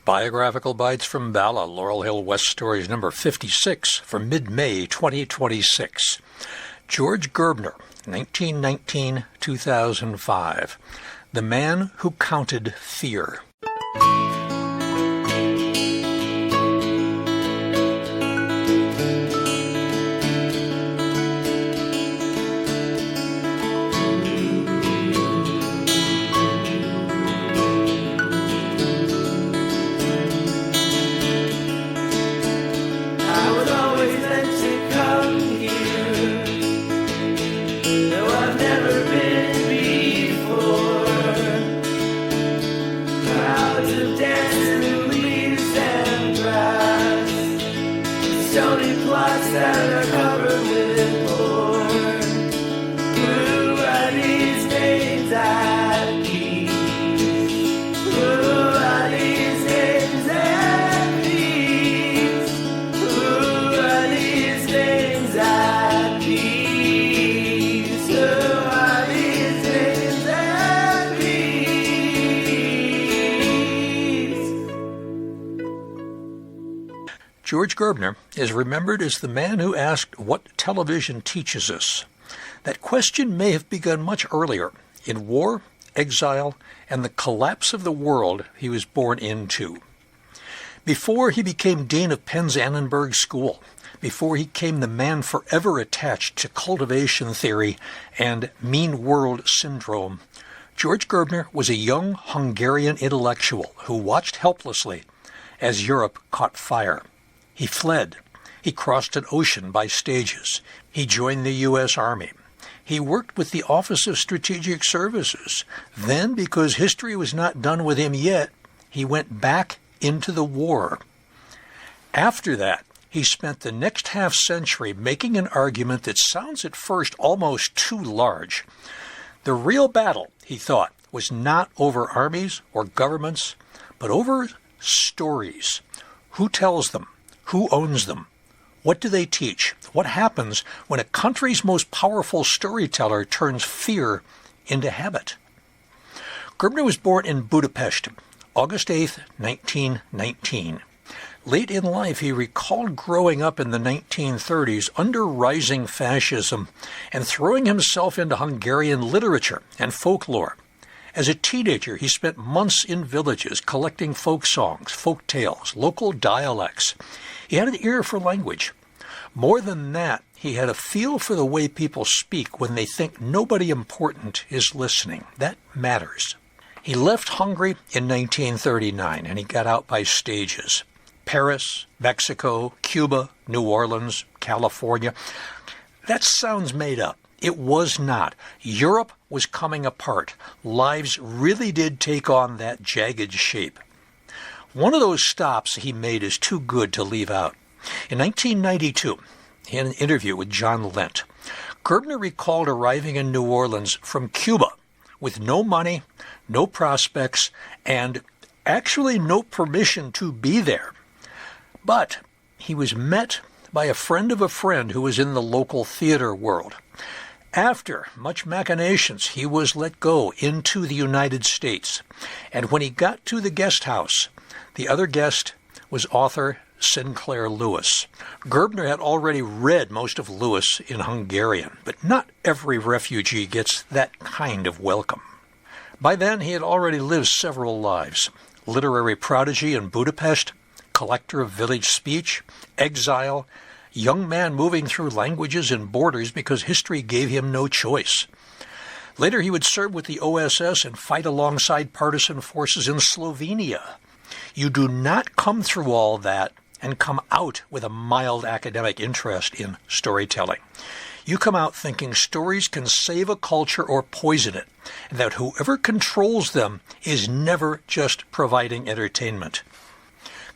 Biographical Bytes from Bala, Laurel Hill West Stories number 56 for mid-May 2026. George Gerbner, 1919-2005. The Man Who Counted Fear. That are covered with thorns. Who are these names at peace? Who are these names at peace? Who are these names at peace? Who are these names at peace? George Gerbner is remembered as the man who asked what television teaches us. That question may have begun much earlier, in war, exile, and the collapse of the world he was born into. Before he became dean of Penn's Annenberg School, before he became the man forever attached to cultivation theory and mean world syndrome, George Gerbner was a young Hungarian intellectual who watched helplessly as Europe caught fire. He fled. He crossed an ocean by stages. He joined the U.S. Army. He worked with the Office of Strategic Services. Then, because history was not done with him yet, he went back into the war. After that, he spent the next half-century making an argument that sounds at first almost too large. The real battle, he thought, was not over armies or governments, but over stories. Who tells them? Who owns them? What do they teach? What happens when a country's most powerful storyteller turns fear into habit? Gerbner was born in Budapest, August 8, 1919. Late in life, he recalled growing up in the 1930s under rising fascism and throwing himself into Hungarian literature and folklore. As a teenager, he spent months in villages collecting folk songs, folk tales, local dialects. He had an ear for language. More than that, he had a feel for the way people speak when they think nobody important is listening. That matters. He left Hungary in 1939, and he got out by stages. Paris, Mexico, Cuba, New Orleans, California. That sounds made up. It was not. Europe was coming apart. Lives really did take on that jagged shape. One of those stops he made is too good to leave out. In 1992, in an interview with John Lent, Gerbner recalled arriving in New Orleans from Cuba with no money, no prospects, and actually no permission to be there. But he was met by a friend of a friend who was in the local theater world. After much machinations, he was let go into the United States. And when he got to the guest house, the other guest was author Sinclair Lewis. Gerbner had already read most of Lewis in Hungarian, but not every refugee gets that kind of welcome. By then, he had already lived several lives. Literary prodigy in Budapest, collector of village speech, exile, young man moving through languages and borders because history gave him no choice. Later, he would serve with the OSS and fight alongside partisan forces in Slovenia. You do not come through all that and come out with a mild academic interest in storytelling. You come out thinking stories can save a culture or poison it, and that whoever controls them is never just providing entertainment.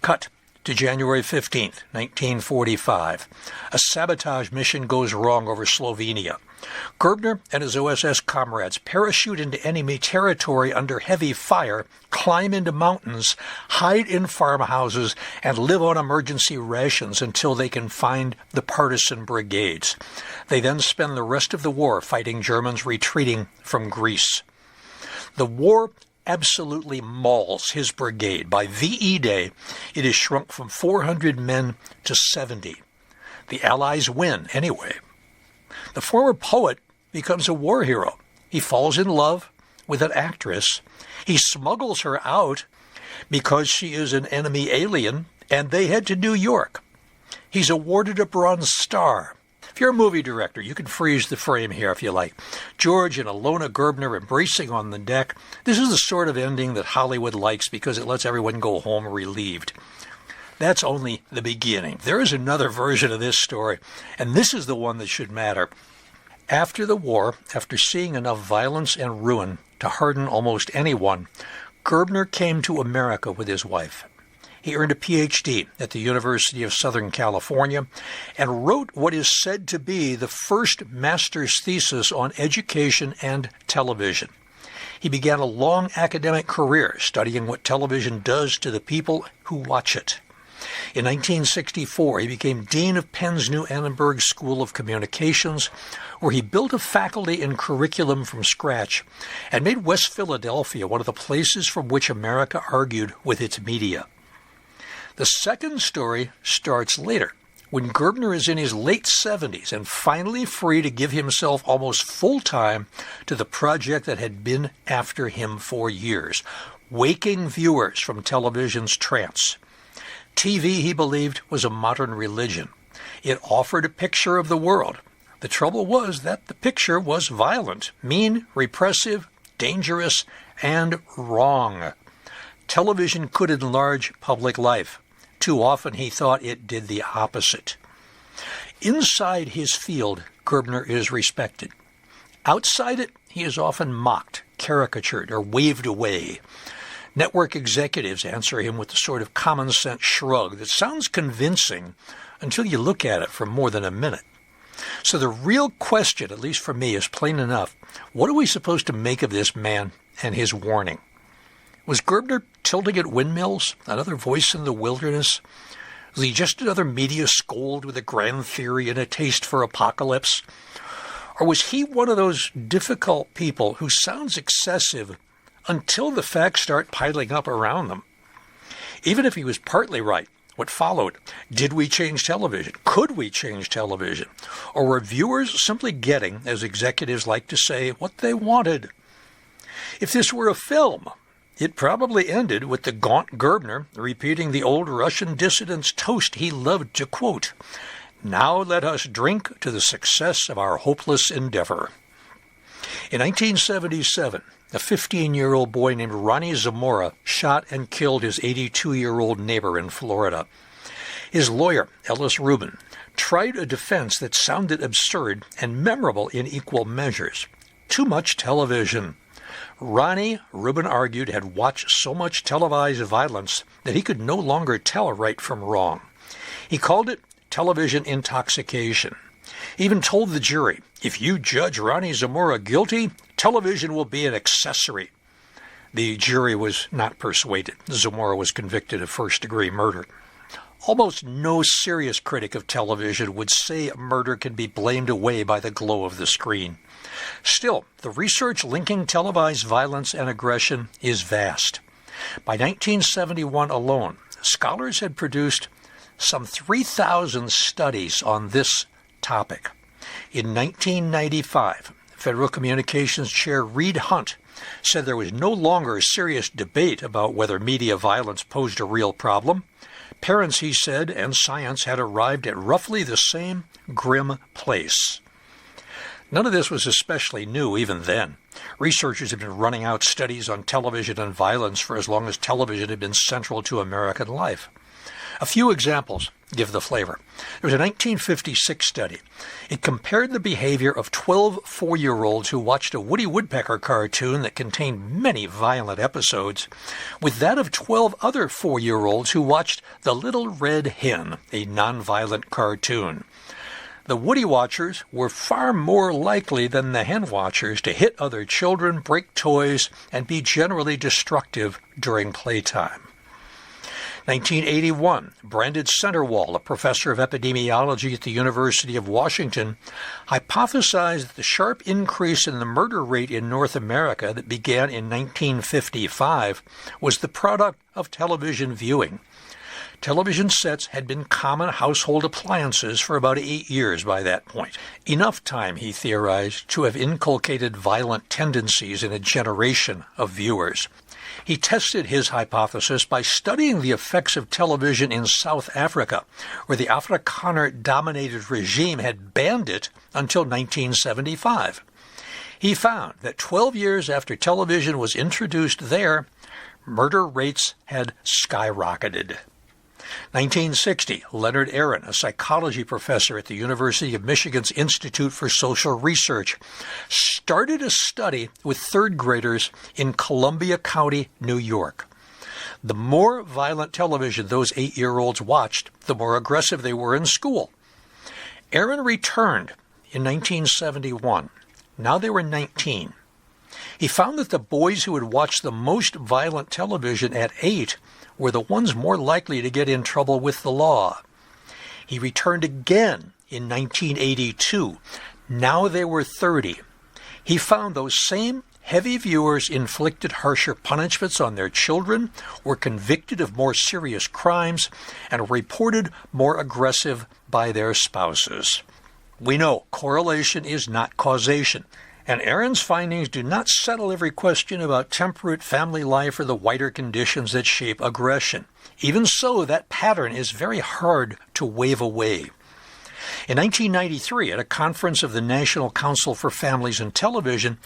Cut to January 15th, 1945. A sabotage mission goes wrong over Slovenia. Gerbner and his OSS comrades parachute into enemy territory under heavy fire, climb into mountains, hide in farmhouses, and live on emergency rations until they can find the partisan brigades. They then spend the rest of the war fighting Germans retreating from Greece. The war absolutely mauls his brigade. By VE Day, it is shrunk from 400 men to 70. The Allies win anyway. The former poet becomes a war hero. He falls in love with an actress. He smuggles her out because she is an enemy alien, and they head to New York. He's awarded a Bronze Star. If you're a movie director, you can freeze the frame here if you like. George and Alona Gerbner embracing on the deck. This is the sort of ending that Hollywood likes because it lets everyone go home relieved. That's only the beginning. There is another version of this story, and this is the one that should matter. After the war, after seeing enough violence and ruin to harden almost anyone, Gerbner came to America with his wife. He earned a Ph.D. at the University of Southern California and wrote what is said to be the first master's thesis on education and television. He began a long academic career studying what television does to the people who watch it. In 1964, he became dean of Penn's New Annenberg School of Communications, where he built a faculty and curriculum from scratch and made West Philadelphia one of the places from which America argued with its media. The second story starts later, when Gerbner is in his late 70s and finally free to give himself almost full-time to the project that had been after him for years, waking viewers from television's trance. TV, he believed, was a modern religion. It offered a picture of the world. The trouble was that the picture was violent, mean, repressive, dangerous, and wrong. Television could enlarge public life. Too often he thought it did the opposite. Inside his field, Gerbner is respected. Outside it, he is often mocked, caricatured, or waved away. Network executives answer him with the sort of common-sense shrug that sounds convincing until you look at it for more than a minute. So the real question, at least for me, is plain enough. What are we supposed to make of this man and his warning? Was Gerbner tilting at windmills, another voice in the wilderness? Was he just another media scold with a grand theory and a taste for apocalypse? Or was he one of those difficult people who sounds excessive until the facts start piling up around them? Even if he was partly right, what followed? Did we change television? Could we change television? Or were viewers simply getting, as executives like to say, what they wanted? If this were a film, it probably ended with the gaunt Gerbner repeating the old Russian dissident's toast he loved to quote, "Now let us drink to the success of our hopeless endeavor." In 1977, a 15-year-old boy named Ronnie Zamora shot and killed his 82-year-old neighbor in Florida. His lawyer, Ellis Rubin, tried a defense that sounded absurd and memorable in equal measures. Too much television. Ronnie, Rubin argued, had watched so much televised violence that he could no longer tell right from wrong. He called it television intoxication. He even told the jury, if you judge Ronnie Zamora guilty, television will be an accessory. The jury was not persuaded. Zamora was convicted of first-degree murder. Almost no serious critic of television would say murder can be blamed away by the glow of the screen. Still, the research linking televised violence and aggression is vast. By 1971 alone, scholars had produced some 3,000 studies on this topic. In 1995, Federal Communications Chair Reed Hunt said there was no longer a serious debate about whether media violence posed a real problem. Parents, he said, and science had arrived at roughly the same grim place. None of this was especially new even then. Researchers had been running out studies on television and violence for as long as television had been central to American life. A few examples give the flavor. There was a 1956 study. It compared the behavior of 12 4-year-olds who watched a Woody Woodpecker cartoon that contained many violent episodes with that of 12 other 4-year-olds who watched The Little Red Hen, a nonviolent cartoon. The Woody watchers were far more likely than the hen watchers to hit other children, break toys, and be generally destructive during playtime. 1981, Brandon Centerwall, a professor of epidemiology at the University of Washington, hypothesized that the sharp increase in the murder rate in North America that began in 1955 was the product of television viewing. Television sets had been common household appliances for about 8 years by that point. Enough time, he theorized, to have inculcated violent tendencies in a generation of viewers. He tested his hypothesis by studying the effects of television in South Africa, where the Afrikaner-dominated regime had banned it until 1975. He found that 12 years after television was introduced there, murder rates had skyrocketed. 1960, Leonard Aaron, a psychology professor at the University of Michigan's Institute for Social Research, started a study with third graders in Columbia County, New York. The more violent television those 8-year-olds watched, the more aggressive they were in school. Aaron returned in 1971. Now they were 19. He found that the boys who had watched the most violent television at 8 were the ones more likely to get in trouble with the law. He returned again in 1982. Now they were 30. He found those same heavy viewers inflicted harsher punishments on their children, were convicted of more serious crimes, and reported more aggressive by their spouses. We know correlation is not causation. And Aaron's findings do not settle every question about temperate family life or the wider conditions that shape aggression. Even so, that pattern is very hard to wave away. In 1993, at a conference of the National Council for Families and Television,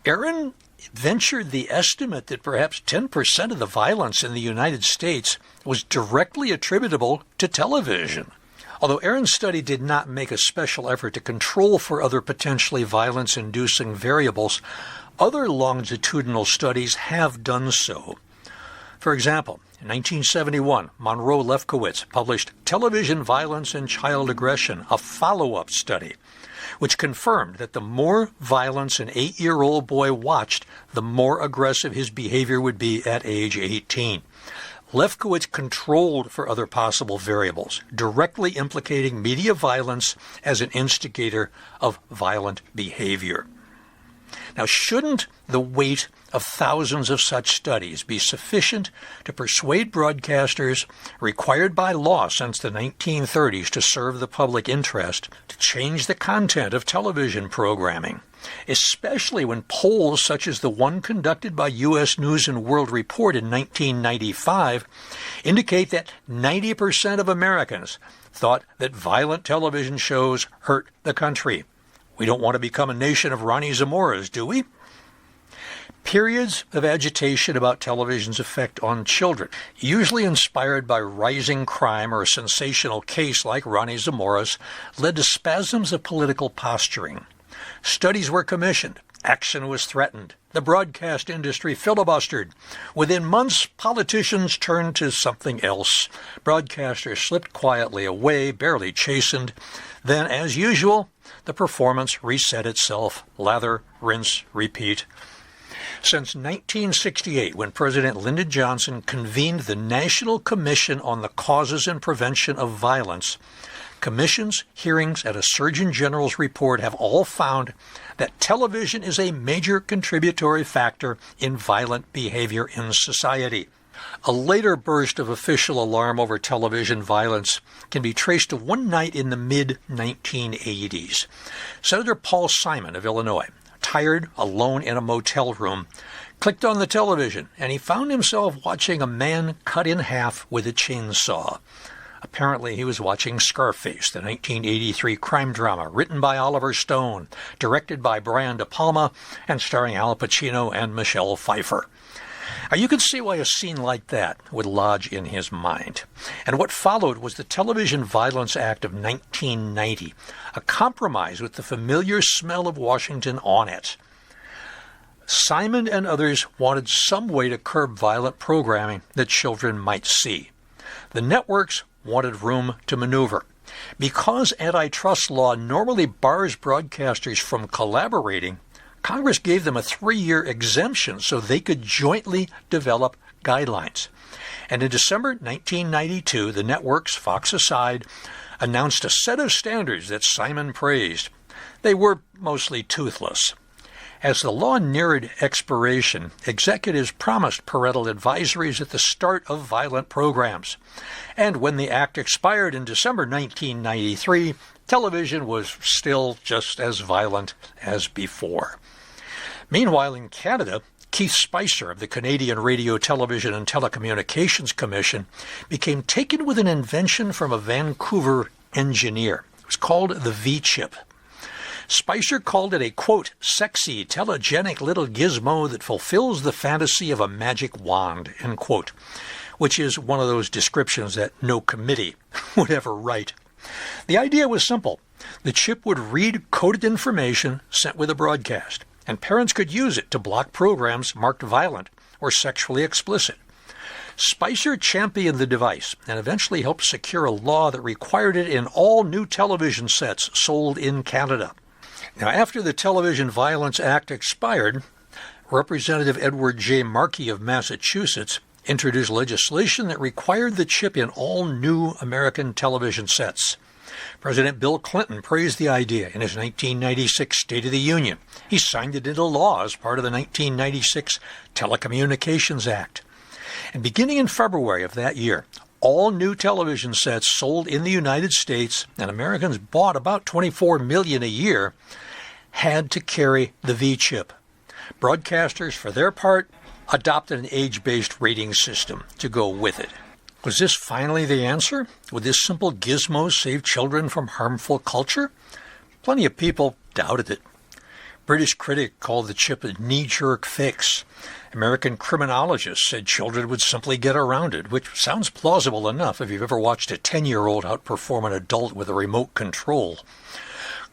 Aaron ventured the estimate that perhaps 10% of the violence in the United States was directly attributable to television. Although Aaron's study did not make a special effort to control for other potentially violence-inducing variables, other longitudinal studies have done so. For example, in 1971, Monroe Lefkowitz published Television Violence and Child Aggression, a follow-up study, which confirmed that the more violence an 8-year-old boy watched, the more aggressive his behavior would be at age 18. Lefkowitz controlled for other possible variables, directly implicating media violence as an instigator of violent behavior. Now, shouldn't the weight of thousands of such studies be sufficient to persuade broadcasters, required by law since the 1930s to serve the public interest, to change the content of television programming? Especially when polls such as the one conducted by U.S. News and World Report in 1995 indicate that 90% of Americans thought that violent television shows hurt the country. We don't want to become a nation of Ronnie Zamoras, do we? Periods of agitation about television's effect on children, usually inspired by rising crime or a sensational case like Ronnie Zamora's, led to spasms of political posturing. Studies were commissioned. Action was threatened. The broadcast industry filibustered. Within months, politicians turned to something else. Broadcasters slipped quietly away, barely chastened. Then, as usual, the performance reset itself. Lather, rinse, repeat. Since 1968, when President Lyndon Johnson convened the National Commission on the Causes and Prevention of Violence, commissions, hearings, and a Surgeon General's report have all found that television is a major contributory factor in violent behavior in society. A later burst of official alarm over television violence can be traced to one night in the mid-1980s. Senator Paul Simon of Illinois, tired, alone in a motel room, clicked on the television, and he found himself watching a man cut in half with a chainsaw. Apparently, he was watching Scarface, the 1983 crime drama written by Oliver Stone, directed by Brian De Palma, and starring Al Pacino and Michelle Pfeiffer. Now, you can see why a scene like that would lodge in his mind. And what followed was the Television Violence Act of 1990, a compromise with the familiar smell of Washington on it. Simon and others wanted some way to curb violent programming that children might see. The networks wanted room to maneuver. Because antitrust law normally bars broadcasters from collaborating, Congress gave them a 3-year exemption so they could jointly develop guidelines. And in December 1992, the networks, Fox aside, announced a set of standards that Simon praised. They were mostly toothless. As the law neared expiration, executives promised parental advisories at the start of violent programs. And when the act expired in December 1993, television was still just as violent as before. Meanwhile, in Canada, Keith Spicer of the Canadian Radio, Television and Telecommunications Commission became taken with an invention from a Vancouver engineer. It was called the V-chip. Spicer called it a, quote, sexy, telegenic little gizmo that fulfills the fantasy of a magic wand, end quote, which is one of those descriptions that no committee would ever write. The idea was simple. The chip would read coded information sent with a broadcast, and parents could use it to block programs marked violent or sexually explicit. Spicer championed the device and eventually helped secure a law that required it in all new television sets sold in Canada. Now, after the Television Violence Act expired, Representative Edward J. Markey of Massachusetts introduced legislation that required the chip in all new American television sets. President Bill Clinton praised the idea in his 1996 State of the Union. He signed it into law as part of the 1996 Telecommunications Act. And beginning in February of that year, all new television sets sold in the United States, and Americans bought about 24 million a year, had to carry the V-chip. Broadcasters, for their part, adopted an age-based rating system to go with it. Was this finally the answer? Would this simple gizmo save children from harmful culture? Plenty of people doubted it. British critic called the chip a knee-jerk fix. American criminologists said children would simply get around it, which sounds plausible enough if you've ever watched a 10-year-old outperform an adult with a remote control.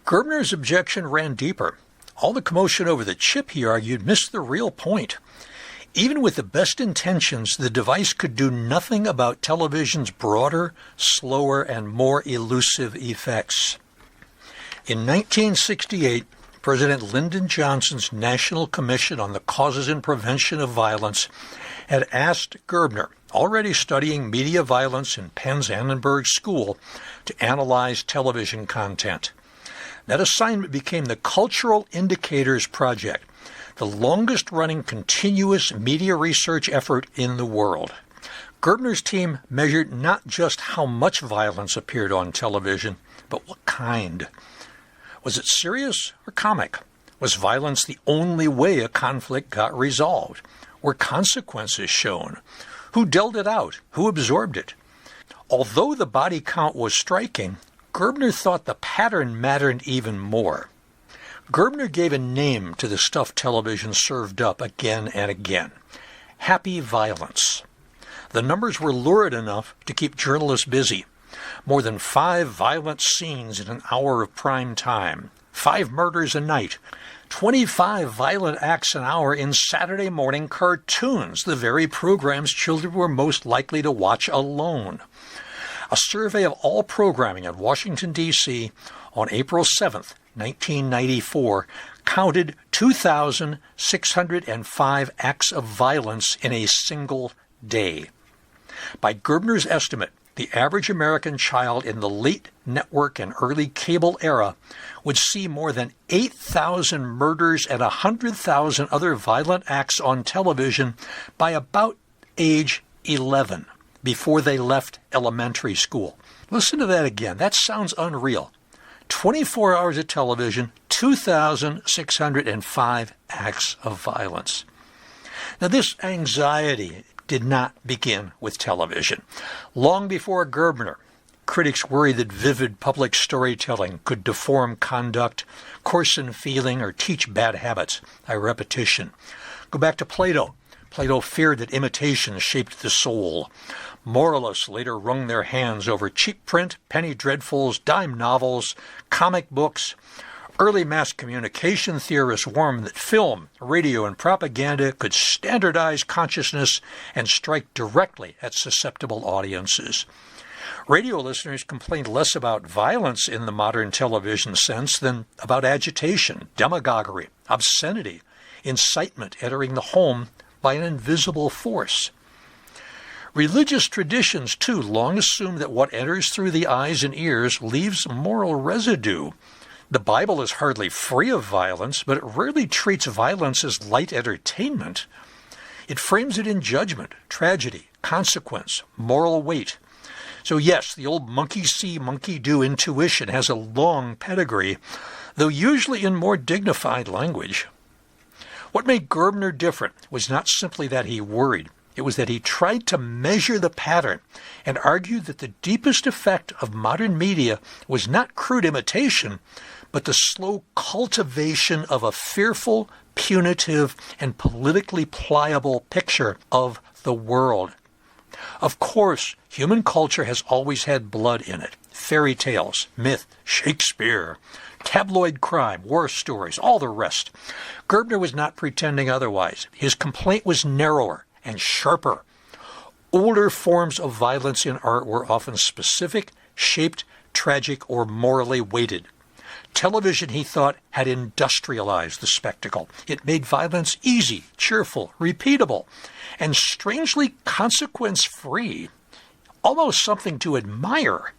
Gerbner's objection ran deeper. All the commotion over the chip, he argued, missed the real point. Even with the best intentions, the device could do nothing about television's broader, slower, and more elusive effects. In 1968, President Lyndon Johnson's National Commission on the Causes and Prevention of Violence had asked Gerbner, already studying media violence in Penn's Annenberg School, to analyze television content. That assignment became the Cultural Indicators Project, the longest-running continuous media research effort in the world. Gerbner's team measured not just how much violence appeared on television, but what kind. Was it serious or comic? Was violence the only way a conflict got resolved? Were consequences shown? Who dealt it out? Who absorbed it? Although the body count was striking, Gerbner thought the pattern mattered even more. Gerbner gave a name to the stuff television served up again and again: happy violence. The numbers were lurid enough to keep journalists busy. More than 5 violent scenes in an hour of prime time, 5 murders a night, 25 violent acts an hour in Saturday morning cartoons, the very programs children were most likely to watch alone. A survey of all programming in Washington, D.C. on April 7th, 1994, counted 2,605 acts of violence in a single day. By Gerbner's estimate, the average American child in the late network and early cable era would see more than 8,000 murders and 100,000 other violent acts on television by about age 11, before they left elementary school. Listen to that again. That sounds unreal. 24 hours of television, 2,605 acts of violence. Now, this anxiety did not begin with television. Long before Gerbner, critics worried that vivid public storytelling could deform conduct, coarsen feeling, or teach bad habits by repetition. Go back to Plato. Plato feared that imitation shaped the soul. Moralists later wrung their hands over cheap print, penny dreadfuls, dime novels, comic books. Early mass communication theorists warned that film, radio, and propaganda could standardize consciousness and strike directly at susceptible audiences. Radio listeners complained less about violence in the modern television sense than about agitation, demagoguery, obscenity, incitement entering the home by an invisible force. Religious traditions, too, long assume that what enters through the eyes and ears leaves moral residue. The Bible is hardly free of violence, but it rarely treats violence as light entertainment. It frames it in judgment, tragedy, consequence, moral weight. So yes, the old monkey see, monkey do intuition has a long pedigree, though usually in more dignified language. What made Gerbner different was not simply that he worried. It was that he tried to measure the pattern and argued that the deepest effect of modern media was not crude imitation, but the slow cultivation of a fearful, punitive, and politically pliable picture of the world. Of course, human culture has always had blood in it. Fairy tales, myth, Shakespeare, tabloid crime, war stories, all the rest. Gerbner was not pretending otherwise. His complaint was narrower and sharper. Older forms of violence in art were often specific, shaped, tragic, or morally weighted. Television, he thought, had industrialized the spectacle. It made violence easy, cheerful, repeatable, and strangely consequence-free, almost something to admire.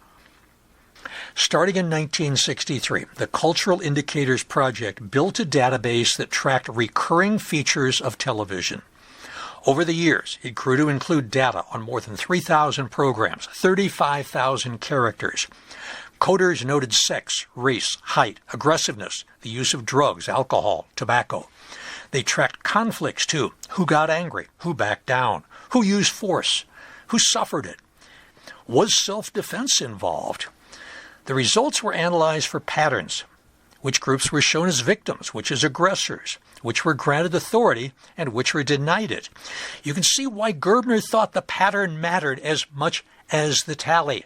Starting in 1963, the Cultural Indicators Project built a database that tracked recurring features of television. Over the years, it grew to include data on more than 3,000 programs, 35,000 characters. Coders noted sex, race, height, aggressiveness, the use of drugs, alcohol, tobacco. They tracked conflicts, too. Who got angry? Who backed down? Who used force? Who suffered it? Was self-defense involved? The results were analyzed for patterns. Which groups were shown as victims, which as aggressors, which were granted authority, and which were denied it. You can see why Gerbner thought the pattern mattered as much as the tally.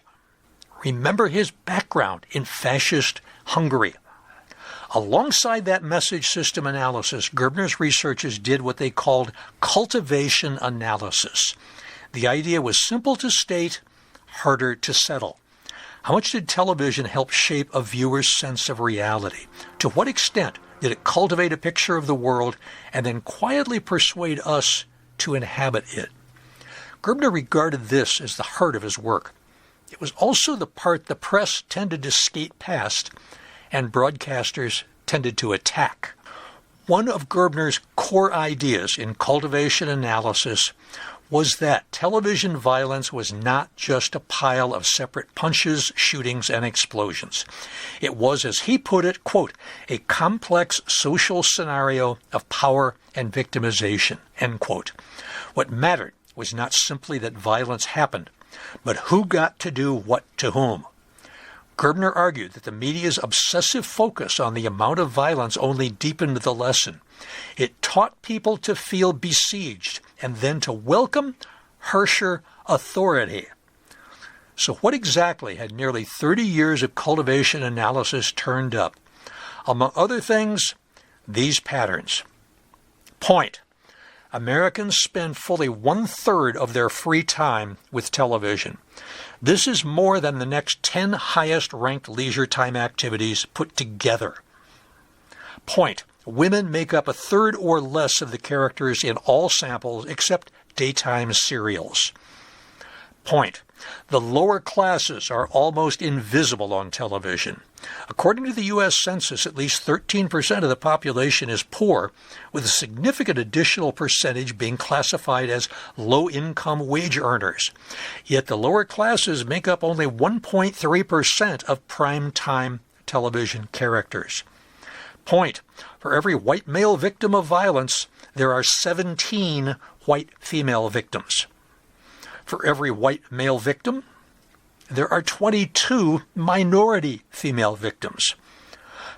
Remember his background in fascist Hungary. Alongside that message system analysis, Gerbner's researchers did what they called cultivation analysis. The idea was simple to state, harder to settle. How much did television help shape a viewer's sense of reality? To what extent did it cultivate a picture of the world and then quietly persuade us to inhabit it? Gerbner regarded this as the heart of his work. It was also the part the press tended to skate past and broadcasters tended to attack. One of Gerbner's core ideas in cultivation analysis was that television violence was not just a pile of separate punches, shootings, and explosions. It was, as he put it, quote, a complex social scenario of power and victimization, end quote. What mattered was not simply that violence happened, but who got to do what to whom. Gerbner argued that the media's obsessive focus on the amount of violence only deepened the lesson. It taught people to feel besieged and then to welcome harsher authority. So what exactly had nearly 30 years of cultivation analysis turned up? Among other things, these patterns. Point. Americans spend fully 1/3 of their free time with television. This is more than the next 10 highest-ranked leisure time activities put together. Point. Women make up 1/3 or less of the characters in all samples except daytime serials. Point. The lower classes are almost invisible on television. According to the U.S. Census, at least 13% of the population is poor, with a significant additional percentage being classified as low-income wage earners. Yet the lower classes make up only 1.3% of prime-time television characters. Point. For every white male victim of violence, there are 17 white female victims. For every white male victim, there are 22 minority female victims.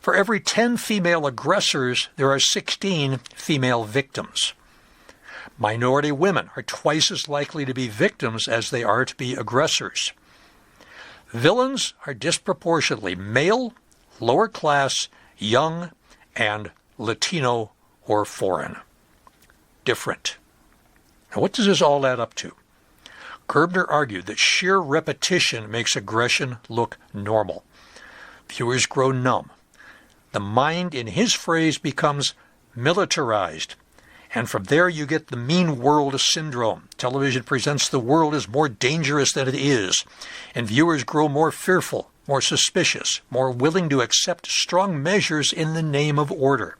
For every 10 female aggressors, there are 16 female victims. Minority women are twice as likely to be victims as they are to be aggressors. Villains are disproportionately male, lower class, young, and Latino or foreign. Different. Now, what does this all add up to? Gerbner argued that sheer repetition makes aggression look normal. Viewers grow numb. The mind, in his phrase, becomes militarized. And from there you get the mean world syndrome. Television presents the world as more dangerous than it is, and viewers grow more fearful, more suspicious, more willing to accept strong measures in the name of order.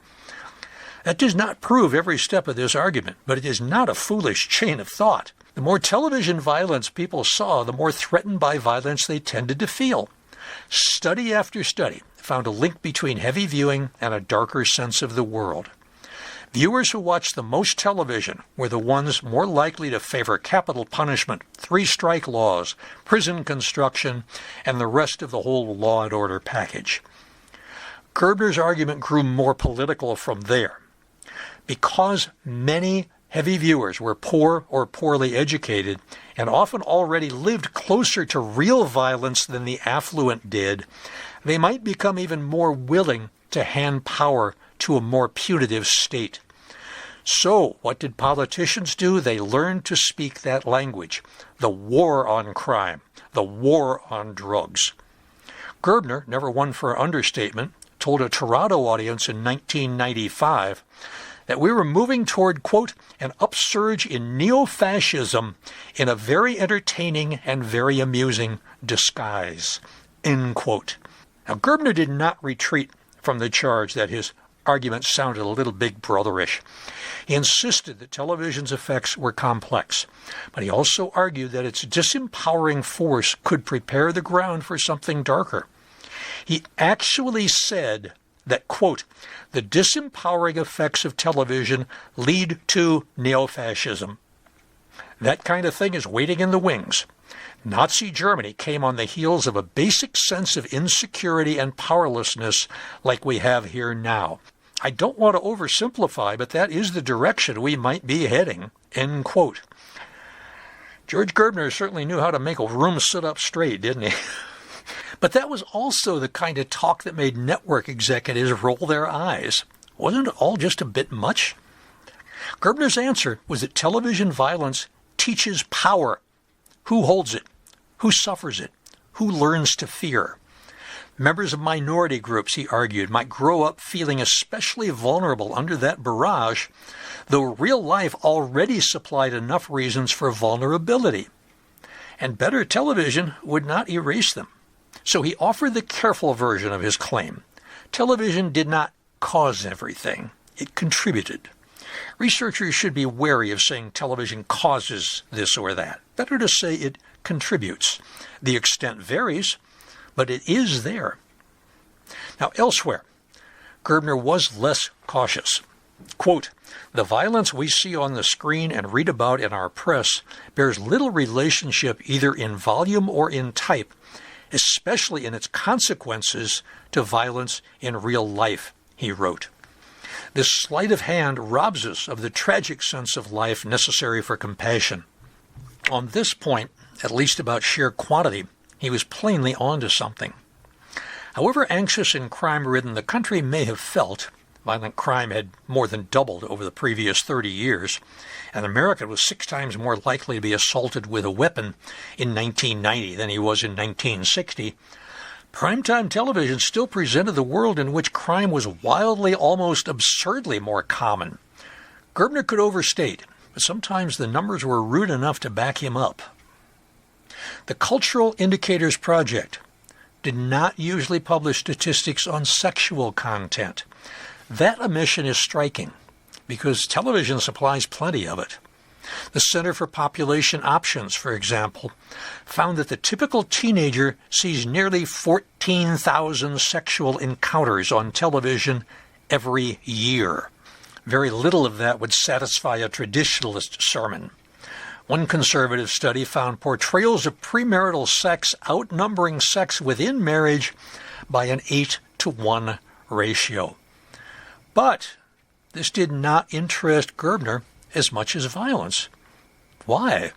That does not prove every step of this argument, but it is not a foolish chain of thought. The more television violence people saw, the more threatened by violence they tended to feel. Study after study found a link between heavy viewing and a darker sense of the world. Viewers who watched the most television were the ones more likely to favor capital punishment, three-strike laws, prison construction, and the rest of the whole law and order package. Gerbner's argument grew more political from there. Because many heavy viewers were poor or poorly educated and often already lived closer to real violence than the affluent did, they might become even more willing to hand power to a more punitive state. So, what did politicians do? They learned to speak that language. The war on crime, the war on drugs. Gerbner, never one for understatement, told a Toronto audience in 1995 that we were moving toward, quote, an upsurge in neo-fascism in a very entertaining and very amusing disguise, end quote. Now, Gerbner did not retreat from the charge that his argument sounded a little big brotherish. He insisted that television's effects were complex, but he also argued that its disempowering force could prepare the ground for something darker. He actually said that, quote, the disempowering effects of television lead to neo-fascism. That kind of thing is waiting in the wings. Nazi Germany came on the heels of a basic sense of insecurity and powerlessness like we have here now. I don't want to oversimplify, but that is the direction we might be heading, end quote. George Gerbner certainly knew how to make a room sit up straight, didn't he? But that was also the kind of talk that made network executives roll their eyes. Wasn't it all just a bit much? Gerbner's answer was that television violence teaches power. Who holds it? Who suffers it? Who learns to fear? Members of minority groups, he argued, might grow up feeling especially vulnerable under that barrage, though real life already supplied enough reasons for vulnerability. And better television would not erase them. So he offered the careful version of his claim. Television did not cause everything. It contributed. Researchers should be wary of saying television causes this or that. Better to say it contributes. The extent varies, but it is there. Now, elsewhere, Gerbner was less cautious. Quote, the violence we see on the screen and read about in our press bears little relationship either in volume or in type, especially in its consequences to violence in real life, he wrote. This sleight of hand robs us of the tragic sense of life necessary for compassion. On this point, at least about sheer quantity, he was plainly onto something. However anxious and crime-ridden the country may have felt, violent crime had more than doubled over the previous 30 years, and America was 6 times more likely to be assaulted with a weapon in 1990 than he was in 1960, primetime television still presented the world in which crime was wildly, almost absurdly more common. Gerbner could overstate, but sometimes the numbers were rude enough to back him up. The Cultural Indicators Project did not usually publish statistics on sexual content. That omission is striking, because television supplies plenty of it. The Center for Population Options, for example, found that the typical teenager sees nearly 14,000 sexual encounters on television every year. Very little of that would satisfy a traditionalist sermon. One conservative study found portrayals of premarital sex outnumbering sex within marriage by an 8-to-1 ratio. But this did not interest Gerbner as much as violence. Why?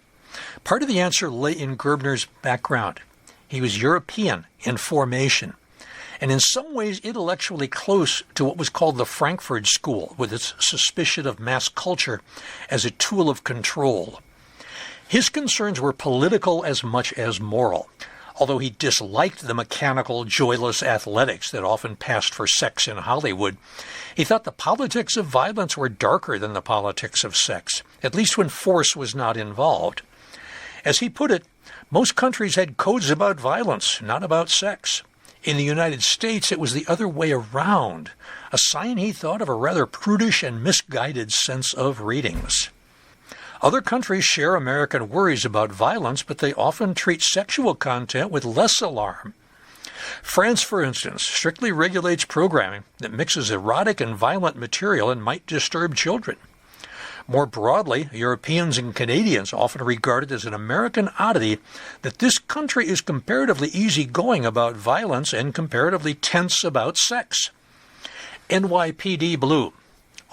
Part of the answer lay in Gerbner's background. He was European in formation, and in some ways intellectually close to what was called the Frankfurt School, with its suspicion of mass culture as a tool of control. His concerns were political as much as moral. Although he disliked the mechanical, joyless athletics that often passed for sex in Hollywood, he thought the politics of violence were darker than the politics of sex, at least when force was not involved. As he put it, most countries had codes about violence, not about sex. In the United States, it was the other way around, a sign he thought of a rather prudish and misguided sense of ratings. Other countries share American worries about violence, but they often treat sexual content with less alarm. France, for instance, strictly regulates programming that mixes erotic and violent material and might disturb children. More broadly, Europeans and Canadians often regard it as an American oddity that this country is comparatively easygoing about violence and comparatively tense about sex. NYPD Blue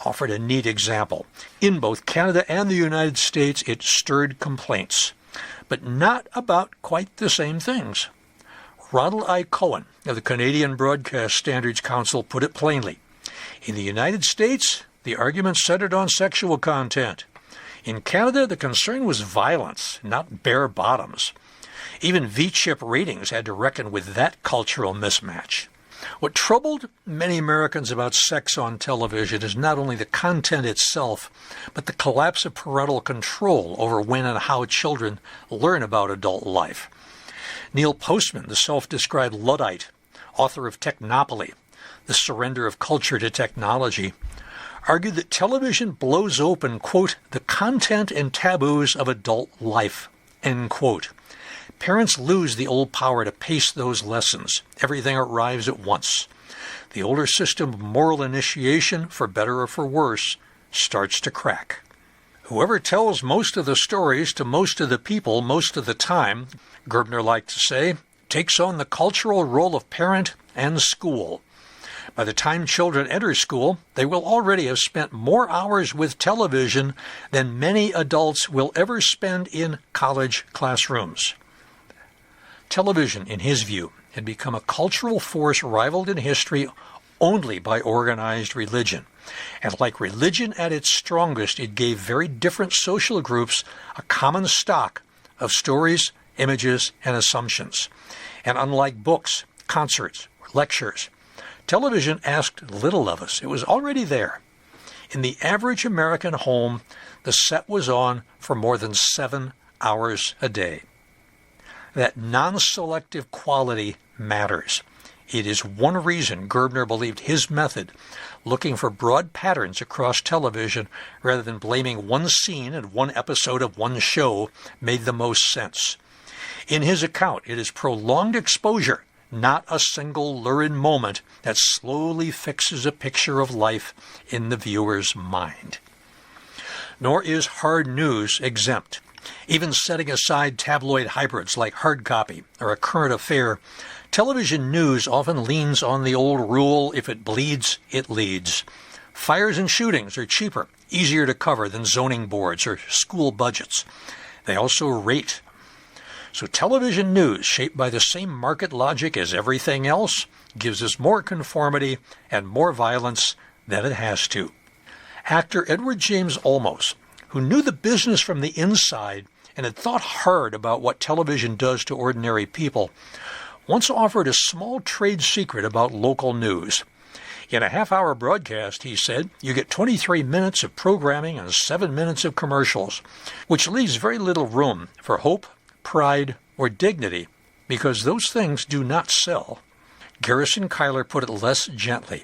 offered a neat example. In both Canada and the United States, it stirred complaints, but not about quite the same things. Ronald I. Cohen of the Canadian Broadcast Standards Council put it plainly. In the United States, the argument centered on sexual content. In Canada, the concern was violence, not bare bottoms. Even V-chip ratings had to reckon with that cultural mismatch. What troubled many Americans about sex on television is not only the content itself, but the collapse of parental control over when and how children learn about adult life. Neil Postman, the self-described Luddite, author of Technopoly, The Surrender of Culture to Technology, argued that television blows open, quote, the content and taboos of adult life, end quote. Parents lose the old power to pace those lessons. Everything arrives at once. The older system of moral initiation, for better or for worse, starts to crack. Whoever tells most of the stories to most of the people most of the time, Gerbner liked to say, takes on the cultural role of parent and school. By the time children enter school, they will already have spent more hours with television than many adults will ever spend in college classrooms. Television, in his view, had become a cultural force rivaled in history only by organized religion. And like religion at its strongest, it gave very different social groups a common stock of stories, images, and assumptions. And unlike books, concerts, or lectures, television asked little of us. It was already there. In the average American home, the set was on for more than 7 hours a day. That non-selective quality matters. It is one reason Gerbner believed his method, looking for broad patterns across television rather than blaming one scene and one episode of one show, made the most sense. In his account, it is prolonged exposure, not a single lurid moment, that slowly fixes a picture of life in the viewer's mind. Nor is hard news exempt. Even setting aside tabloid hybrids like hard copy or a current affair, television news often leans on the old rule, if it bleeds, it leads. Fires and shootings are cheaper, easier to cover than zoning boards or school budgets. They also rate. So television news, shaped by the same market logic as everything else, gives us more conformity and more violence than it has to. Actor Edward James Olmos, who knew the business from the inside and had thought hard about what television does to ordinary people, once offered a small trade secret about local news. In a half-hour broadcast, he said, you get 23 minutes of programming and 7 minutes of commercials, which leaves very little room for hope, pride, or dignity, because those things do not sell. Garrison Keillor put it less gently.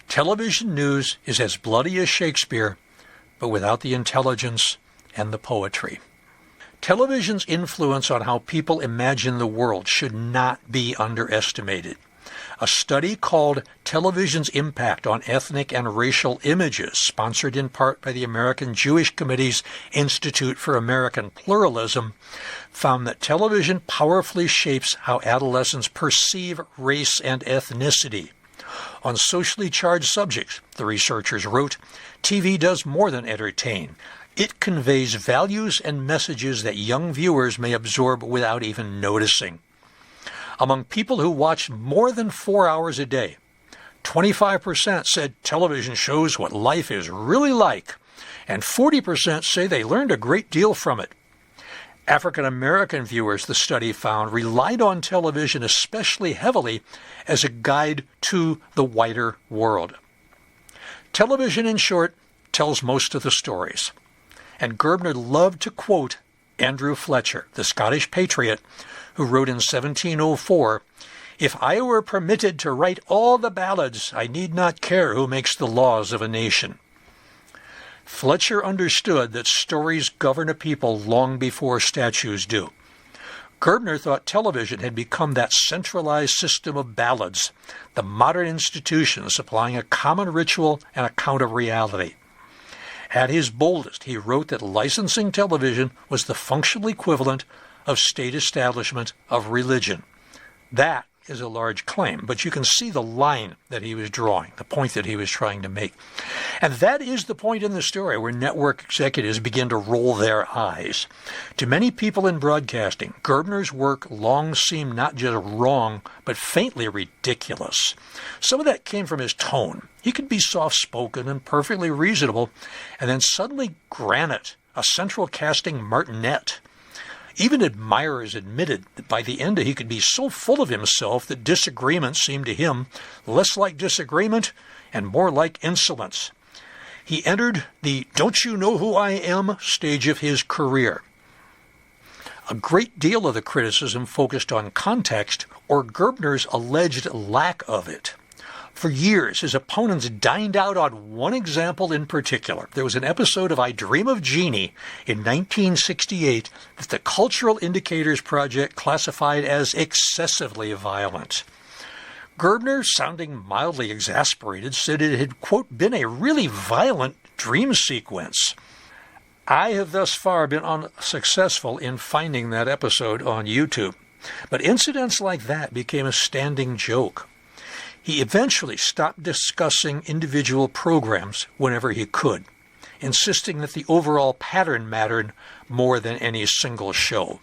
Television news is as bloody as Shakespeare, but without the intelligence and the poetry. Television's influence on how people imagine the world should not be underestimated. A study called Television's Impact on Ethnic and Racial Images, sponsored in part by the American Jewish Committee's Institute for American Pluralism, found that television powerfully shapes how adolescents perceive race and ethnicity. On socially charged subjects, the researchers wrote, TV does more than entertain. It conveys values and messages that young viewers may absorb without even noticing. Among people who watched more than 4 hours a day, 25% said television shows what life is really like, and 40% say they learned a great deal from it. African American viewers, the study found, relied on television especially heavily as a guide to the wider world. Television, in short, tells most of the stories. And Gerbner loved to quote Andrew Fletcher, the Scottish patriot, who wrote in 1704, "If I were permitted to write all the ballads, I need not care who makes the laws of a nation." Fletcher understood that stories govern a people long before statues do. Gerbner thought television had become that centralized system of ballads, the modern institution supplying a common ritual and account of reality. At his boldest, he wrote that licensing television was the functional equivalent of state establishment of religion. That is a large claim, but you can see the line that he was drawing, the point that he was trying to make. And that is the point in the story where network executives begin to roll their eyes. To many people in broadcasting, Gerbner's work long seemed not just wrong, but faintly ridiculous. Some of that came from his tone. He could be soft-spoken and perfectly reasonable, and then suddenly granite, a central casting martinet. Even admirers admitted that by the end he could be so full of himself that disagreement seemed to him less like disagreement and more like insolence. He entered the "don't you know who I am" stage of his career. A great deal of the criticism focused on context or Gerbner's alleged lack of it. For years, his opponents dined out on one example in particular. There was an episode of I Dream of Jeannie in 1968 that the Cultural Indicators Project classified as excessively violent. Gerbner, sounding mildly exasperated, said it had, quote, been a really violent dream sequence. I have thus far been unsuccessful in finding that episode on YouTube, but incidents like that became a standing joke. He eventually stopped discussing individual programs whenever he could, insisting that the overall pattern mattered more than any single show.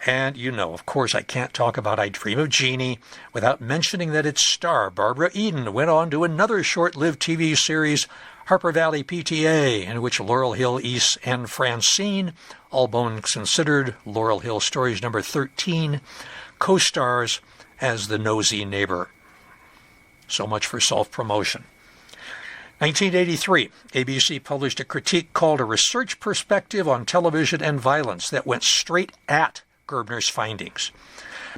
And, you know, of course, I can't talk about I Dream of Jeannie without mentioning that its star, Barbara Eden, went on to another short-lived TV series, Harper Valley PTA, in which Laurel Hill East and Francine, all bones considered, Laurel Hill Stories number 13, co-stars as the nosy neighbor. So much for self-promotion. 1983, ABC published a critique called A Research Perspective on Television and Violence that went straight at Gerbner's findings.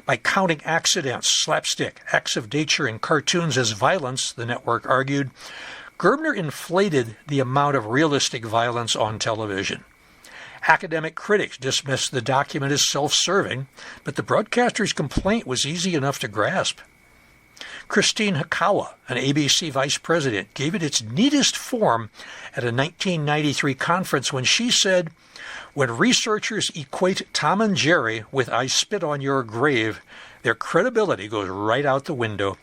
By counting accidents, slapstick, acts of nature, and cartoons as violence, the network argued, Gerbner inflated the amount of realistic violence on television. Academic critics dismissed the document as self-serving, but the broadcaster's complaint was easy enough to grasp. Christine Hakawa, an ABC vice president, gave it its neatest form at a 1993 conference when she said, "When researchers equate Tom and Jerry with I Spit on Your Grave, their credibility goes right out the window."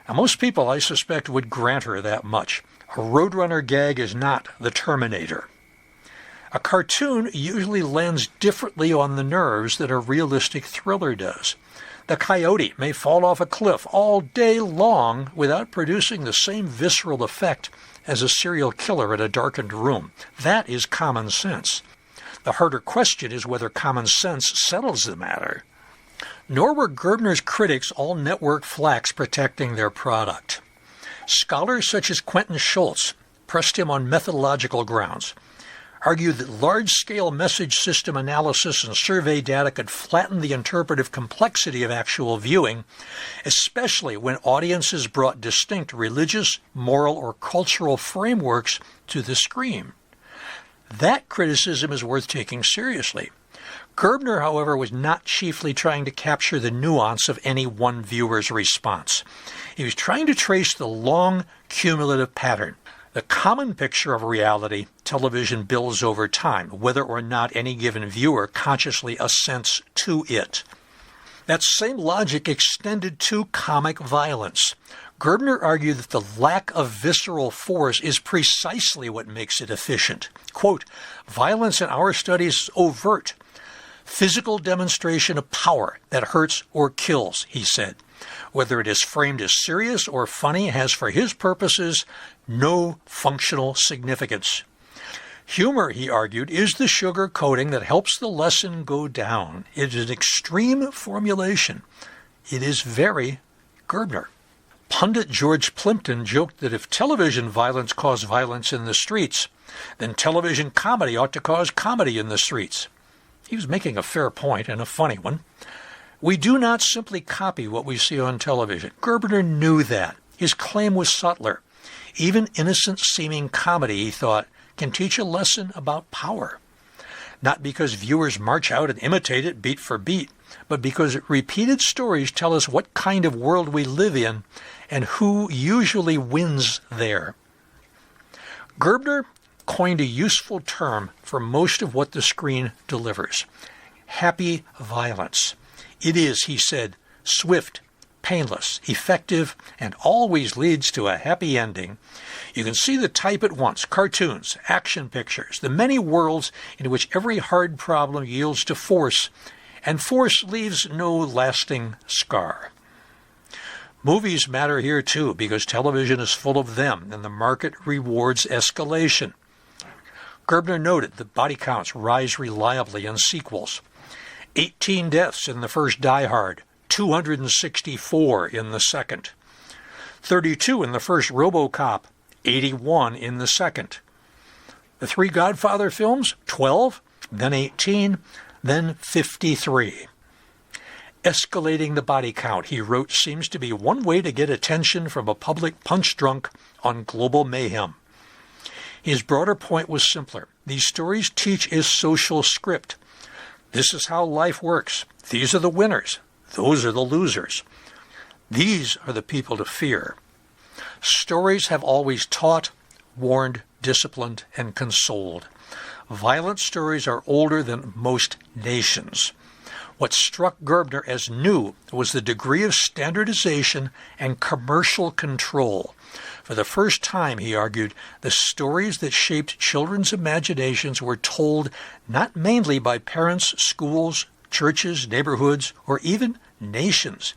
Now, most people, I suspect, would grant her that much. A Roadrunner gag is not the Terminator. A cartoon usually lands differently on the nerves than a realistic thriller does. The coyote may fall off a cliff all day long without producing the same visceral effect as a serial killer in a darkened room. That is common sense. The harder question is whether common sense settles the matter. Nor were Gerbner's critics all network flacks protecting their product. Scholars such as Quentin Schultz pressed him on methodological grounds, argued that large-scale message system analysis and survey data could flatten the interpretive complexity of actual viewing, especially when audiences brought distinct religious, moral, or cultural frameworks to the screen. That criticism is worth taking seriously. Gerbner, however, was not chiefly trying to capture the nuance of any one viewer's response. He was trying to trace the long, cumulative pattern, the common picture of reality television builds over time, whether or not any given viewer consciously assents to it. That same logic extended to comic violence. Gerbner argued that the lack of visceral force is precisely what makes it efficient. Quote, "Violence in our studies is overt, physical demonstration of power that hurts or kills," he said. Whether it is framed as serious or funny has, for his purposes, no functional significance. Humor, he argued, is the sugar coating that helps the lesson go down. It is an extreme formulation. It is very Gerbner. Pundit George Plimpton joked that if television violence caused violence in the streets, then television comedy ought to cause comedy in the streets. He was making a fair point, and a funny one. We do not simply copy what we see on television. Gerbner knew that. His claim was subtler. Even innocent-seeming comedy, he thought, can teach a lesson about power. Not because viewers march out and imitate it beat for beat, but because repeated stories tell us what kind of world we live in and who usually wins there. Gerbner coined a useful term for most of what the screen delivers: happy violence. It is, he said, swift, painless, effective, and always leads to a happy ending. You can see the type at once: cartoons, action pictures, the many worlds in which every hard problem yields to force, and force leaves no lasting scar. Movies matter here too, because television is full of them, and the market rewards escalation. Gerbner noted that body counts rise reliably in sequels. 18 deaths in the first Die Hard, 264 in the second. 32 in the first RoboCop, 81 in the second. The three Godfather films, 12, then 18, then 53. Escalating the body count, he wrote, seems to be one way to get attention from a public punch-drunk on global mayhem. His broader point was simpler. These stories teach a social script. This is how life works. These are the winners. Those are the losers. These are the people to fear. Stories have always taught, warned, disciplined, and consoled. Violent stories are older than most nations. What struck Gerbner as new was the degree of standardization and commercial control. For the first time, he argued, the stories that shaped children's imaginations were told not mainly by parents, schools, churches, neighborhoods, or even nations,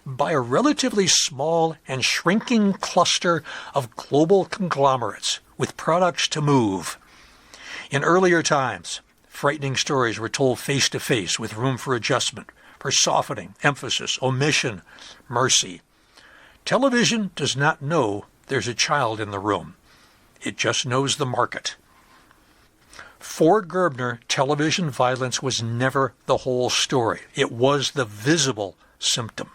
by a relatively small and shrinking cluster of global conglomerates with products to move. In earlier times, frightening stories were told face-to-face with room for adjustment, for softening, emphasis, omission, mercy. Television does not know there's a child in the room. It just knows the market. For Gerbner, television violence was never the whole story. It was the visible symptom.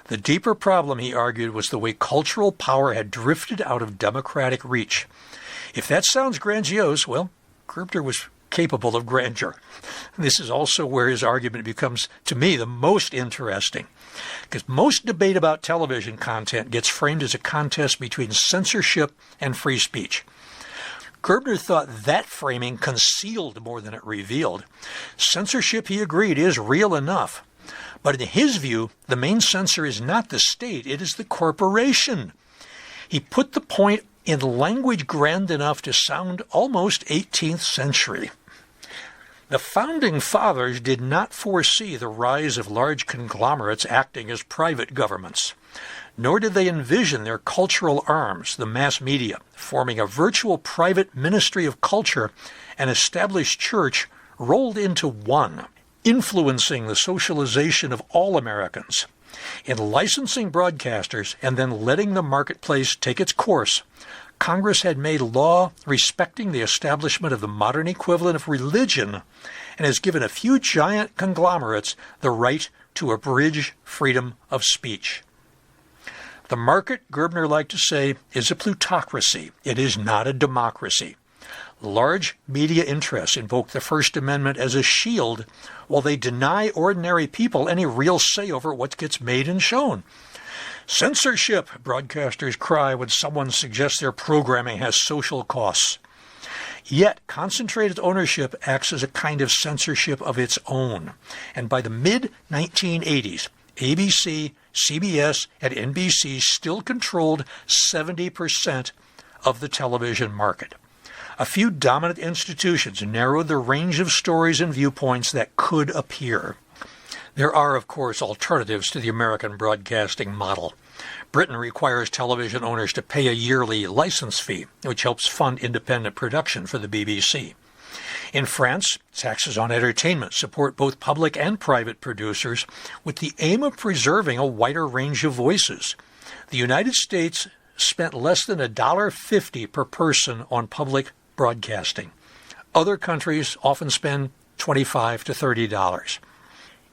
The deeper problem, he argued, was the way cultural power had drifted out of democratic reach. If that sounds grandiose, well, Gerbner was capable of grandeur. This is also where his argument becomes, to me, the most interesting, because most debate about television content gets framed as a contest between censorship and free speech. Gerbner thought that framing concealed more than it revealed. Censorship, he agreed, is real enough. But in his view, the main censor is not the state, it is the corporation. He put the point in language grand enough to sound almost 18th century. The Founding Fathers did not foresee the rise of large conglomerates acting as private governments, nor did they envision their cultural arms, the mass media, forming a virtual private ministry of culture and established church rolled into one, influencing the socialization of all Americans. In licensing broadcasters and then letting the marketplace take its course, Congress had made law respecting the establishment of the modern equivalent of religion and has given a few giant conglomerates the right to abridge freedom of speech. The market, Gerbner liked to say, is a plutocracy. It is not a democracy. Large media interests invoke the First Amendment as a shield while they deny ordinary people any real say over what gets made and shown. Censorship, broadcasters cry when someone suggests their programming has social costs. Yet, concentrated ownership acts as a kind of censorship of its own. And by the mid-1980s, ABC, CBS, and NBC still controlled 70% of the television market. A few dominant institutions narrowed the range of stories and viewpoints that could appear. There are, of course, alternatives to the American broadcasting model. Britain requires television owners to pay a yearly license fee, which helps fund independent production for the BBC. In France, taxes on entertainment support both public and private producers with the aim of preserving a wider range of voices. The United States spent less than $1.50 per person on public broadcasting. Other countries often spend $25 to $30.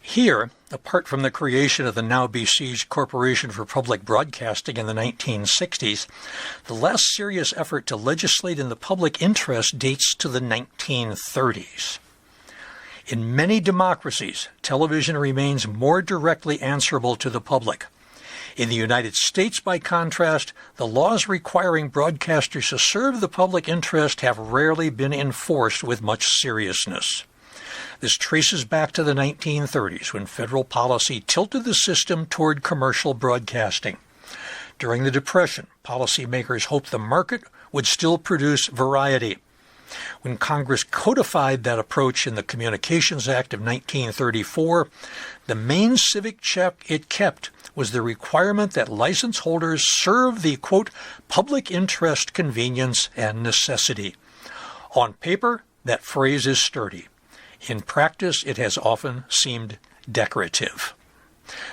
Here, apart from the creation of the now besieged Corporation for Public Broadcasting in the 1960s, the last serious effort to legislate in the public interest dates to the 1930s. In many democracies, television remains more directly answerable to the public. In the United States, by contrast, the laws requiring broadcasters to serve the public interest have rarely been enforced with much seriousness. This traces back to the 1930s, when federal policy tilted the system toward commercial broadcasting. During the Depression, policymakers hoped the market would still produce variety. When Congress codified that approach in the Communications Act of 1934, the main civic check it kept was the requirement that license holders serve the, quote, public interest, convenience, and necessity. On paper, that phrase is sturdy. In practice, it has often seemed decorative.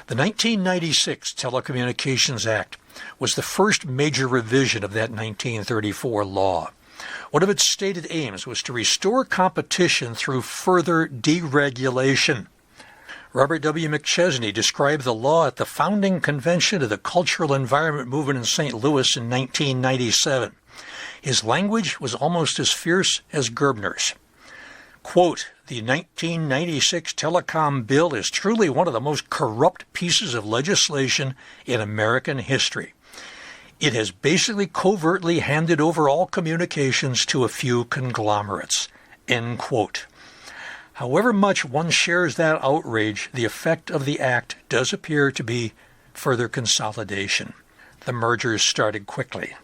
The 1996 Telecommunications Act was the first major revision of that 1934 law. One of its stated aims was to restore competition through further deregulation. Robert W. McChesney described the law at the founding convention of the Cultural Environment Movement in St. Louis in 1997. His language was almost as fierce as Gerbner's. Quote, "The 1996 Telecom Bill is truly one of the most corrupt pieces of legislation in American history. It has basically covertly handed over all communications to a few conglomerates." End quote. However much one shares that outrage, the effect of the act does appear to be further consolidation. The mergers started quickly.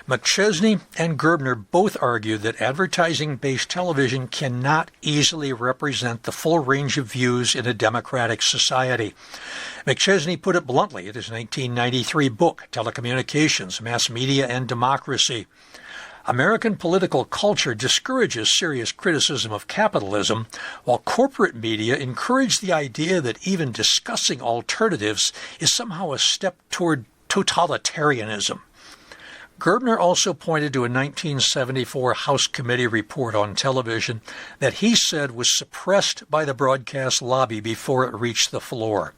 McChesney and Gerbner both argued that advertising-based television cannot easily represent the full range of views in a democratic society. McChesney put it bluntly in his 1993 book, Telecommunications, Mass Media and Democracy. American political culture discourages serious criticism of capitalism, while corporate media encourage the idea that even discussing alternatives is somehow a step toward totalitarianism. Gerbner also pointed to a 1974 House Committee report on television that he said was suppressed by the broadcast lobby before it reached the floor.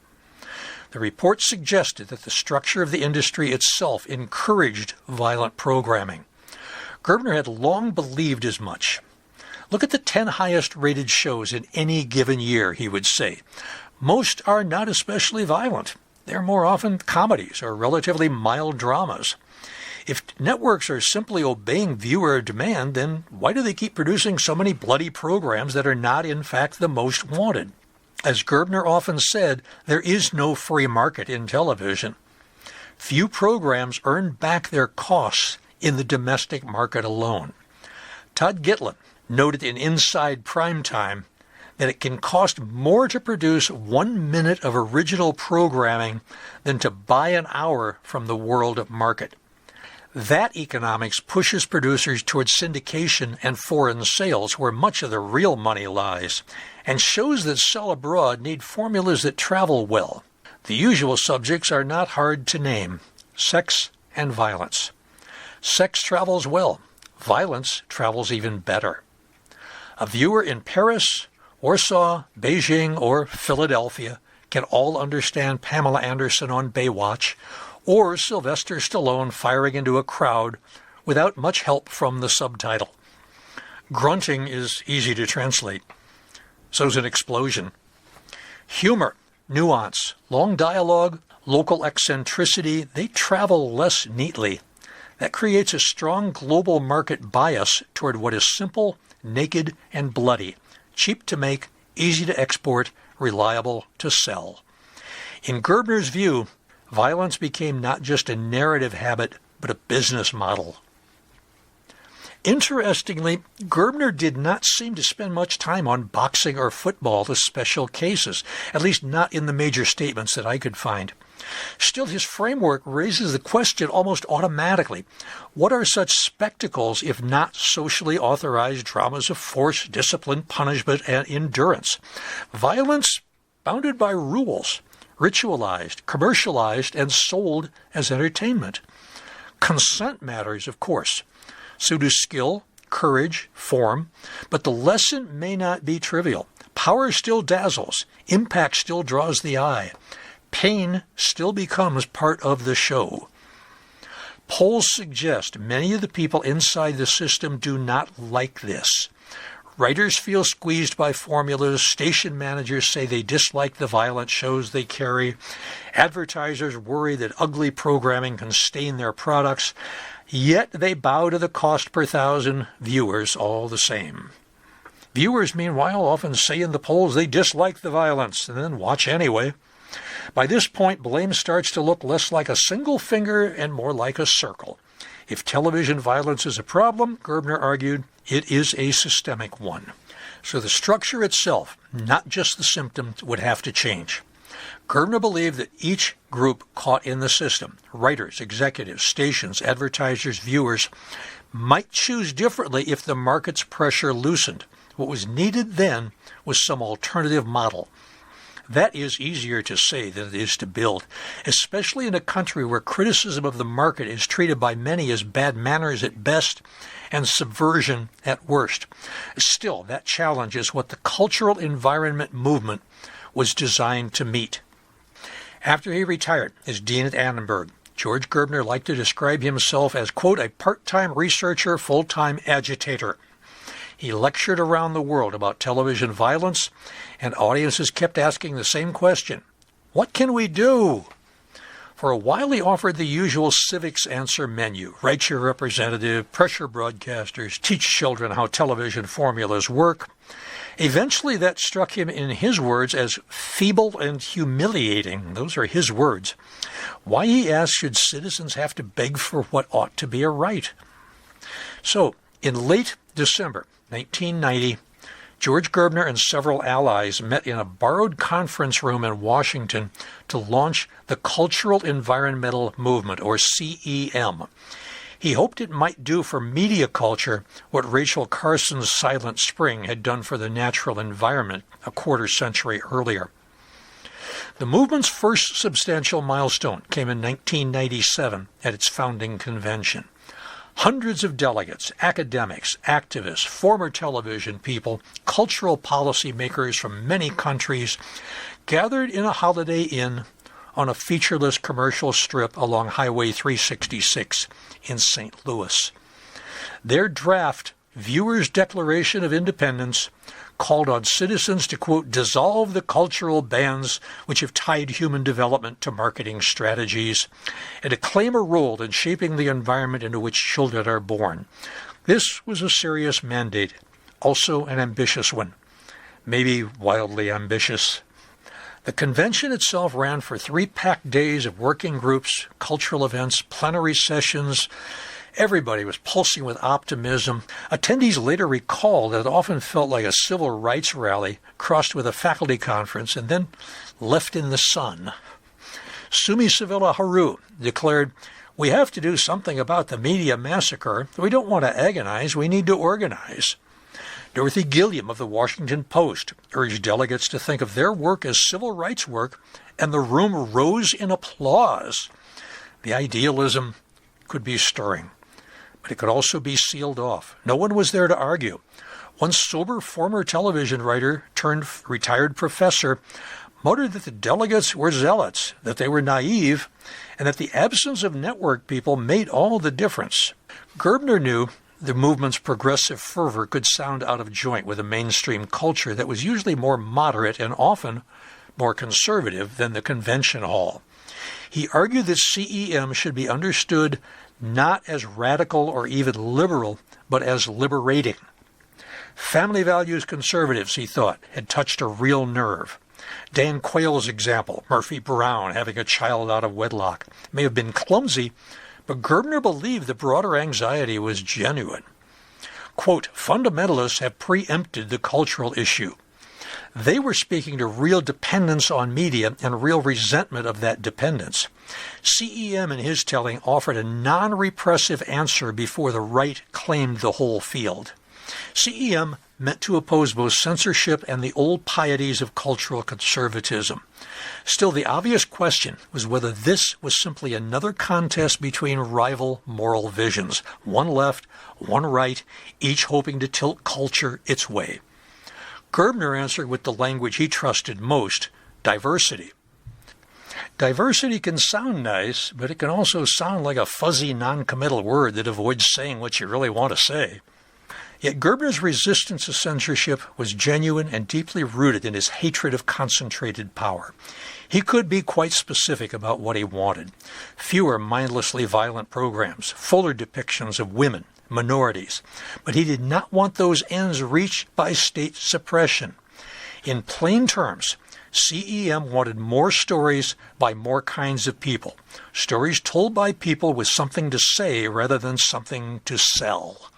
The report suggested that the structure of the industry itself encouraged violent programming. Gerbner had long believed as much. Look at the 10 highest-rated shows in any given year, he would say. Most are not especially violent. They're more often comedies or relatively mild dramas. If networks are simply obeying viewer demand, then why do they keep producing so many bloody programs that are not, in fact, the most wanted? As Gerbner often said, there is no free market in television. Few programs earn back their costs in the domestic market alone. Todd Gitlin noted in Inside Primetime that it can cost more to produce 1 minute of original programming than to buy an hour from the world market. That economics pushes producers towards syndication and foreign sales, where much of the real money lies, and shows that sell abroad need formulas that travel well. The usual subjects are not hard to name: sex and violence. Sex travels well. Violence travels even better. A viewer in Paris, Warsaw, Beijing, or Philadelphia can all understand Pamela Anderson on Baywatch, or Sylvester Stallone firing into a crowd without much help from the subtitle. Grunting is easy to translate. So's an explosion. Humor, nuance, long dialogue, local eccentricity, they travel less neatly. That creates a strong global market bias toward what is simple, naked, and bloody, cheap to make, easy to export, reliable to sell. In Gerbner's view, violence became not just a narrative habit, but a business model. Interestingly, Gerbner did not seem to spend much time on boxing or football as special cases, at least not in the major statements that I could find. Still, his framework raises the question almost automatically. What are such spectacles if not socially authorized dramas of force, discipline, punishment, and endurance? Violence bounded by rules, ritualized, commercialized, and sold as entertainment. Consent matters, of course. So do skill, courage, form, but the lesson may not be trivial. Power still dazzles. Impact still draws the eye. Pain still becomes part of the show. Polls suggest many of the people inside the system do not like this. Writers feel squeezed by formulas. Station managers say they dislike the violent shows they carry. Advertisers worry that ugly programming can stain their products. Yet they bow to the cost per thousand viewers all the same. Viewers, meanwhile, often say in the polls they dislike the violence and then watch anyway. By this point, blame starts to look less like a single finger and more like a circle. If television violence is a problem, Gerbner argued, it is a systemic one. So the structure itself, not just the symptoms, would have to change. Gerbner believed that each group caught in the system, writers, executives, stations, advertisers, viewers, might choose differently if the market's pressure loosened. What was needed then was some alternative model. That is easier to say than it is to build, especially in a country where criticism of the market is treated by many as bad manners at best and subversion at worst. Still, that challenge is what the cultural environment movement was designed to meet. After he retired as dean at Annenberg, George Gerbner liked to describe himself as, quote, a part-time researcher, full-time agitator. He lectured around the world about television violence, and audiences kept asking the same question, what can we do? For a while he offered the usual civics answer menu, write your representative, pressure broadcasters, teach children how television formulas work. Eventually that struck him, in his words, as feeble and humiliating. Those are his words. Why, he asked, should citizens have to beg for what ought to be a right? So, in late December 1990, George Gerbner and several allies met in a borrowed conference room in Washington to launch the Cultural Environmental Movement, or CEM. He hoped it might do for media culture what Rachel Carson's Silent Spring had done for the natural environment a quarter century earlier. The movement's first substantial milestone came in 1997 at its founding convention. Hundreds of delegates, academics, activists, former television people, cultural policymakers from many countries gathered in a Holiday Inn on a featureless commercial strip along Highway 366 in St. Louis. Their draft Viewers' Declaration of Independence called on citizens to, quote, dissolve the cultural bands which have tied human development to marketing strategies, and to claim a role in shaping the environment into which children are born. This was a serious mandate, also an ambitious one, maybe wildly ambitious. The convention itself ran for 3 packed days of working groups, cultural events, plenary sessions. Everybody was pulsing with optimism. Attendees later recalled that it often felt like a civil rights rally crossed with a faculty conference and then left in the sun. Sumi Savila Haru declared, we have to do something about the media massacre. We don't want to agonize, we need to organize. Dorothy Gilliam of the Washington Post urged delegates to think of their work as civil rights work, and the room rose in applause. The idealism could be stirring, but it could also be sealed off. No one was there to argue. One sober former television writer turned retired professor muttered that the delegates were zealots, that they were naive, and that the absence of network people made all the difference. Gerbner knew the movement's progressive fervor could sound out of joint with a mainstream culture that was usually more moderate and often more conservative than the convention hall. He argued that CEM should be understood not as radical or even liberal, but as liberating. Family values conservatives, he thought, had touched a real nerve. Dan Quayle's example, Murphy Brown having a child out of wedlock, may have been clumsy, but Gerbner believed the broader anxiety was genuine. Quote, fundamentalists have preempted the cultural issue. They were speaking to real dependence on media and real resentment of that dependence. CEM in his telling offered a non-repressive answer before the right claimed the whole field. CEM meant to oppose both censorship and the old pieties of cultural conservatism. Still, the obvious question was whether this was simply another contest between rival moral visions, one left, one right, each hoping to tilt culture its way. Gerbner answered with the language he trusted most, diversity. Diversity can sound nice, but it can also sound like a fuzzy, non-committal word that avoids saying what you really want to say. Yet Gerbner's resistance to censorship was genuine and deeply rooted in his hatred of concentrated power. He could be quite specific about what he wanted. Fewer mindlessly violent programs, fuller depictions of women, minorities, but he did not want those ends reached by state suppression. In plain terms, CEM wanted more stories by more kinds of people, stories told by people with something to say rather than something to sell.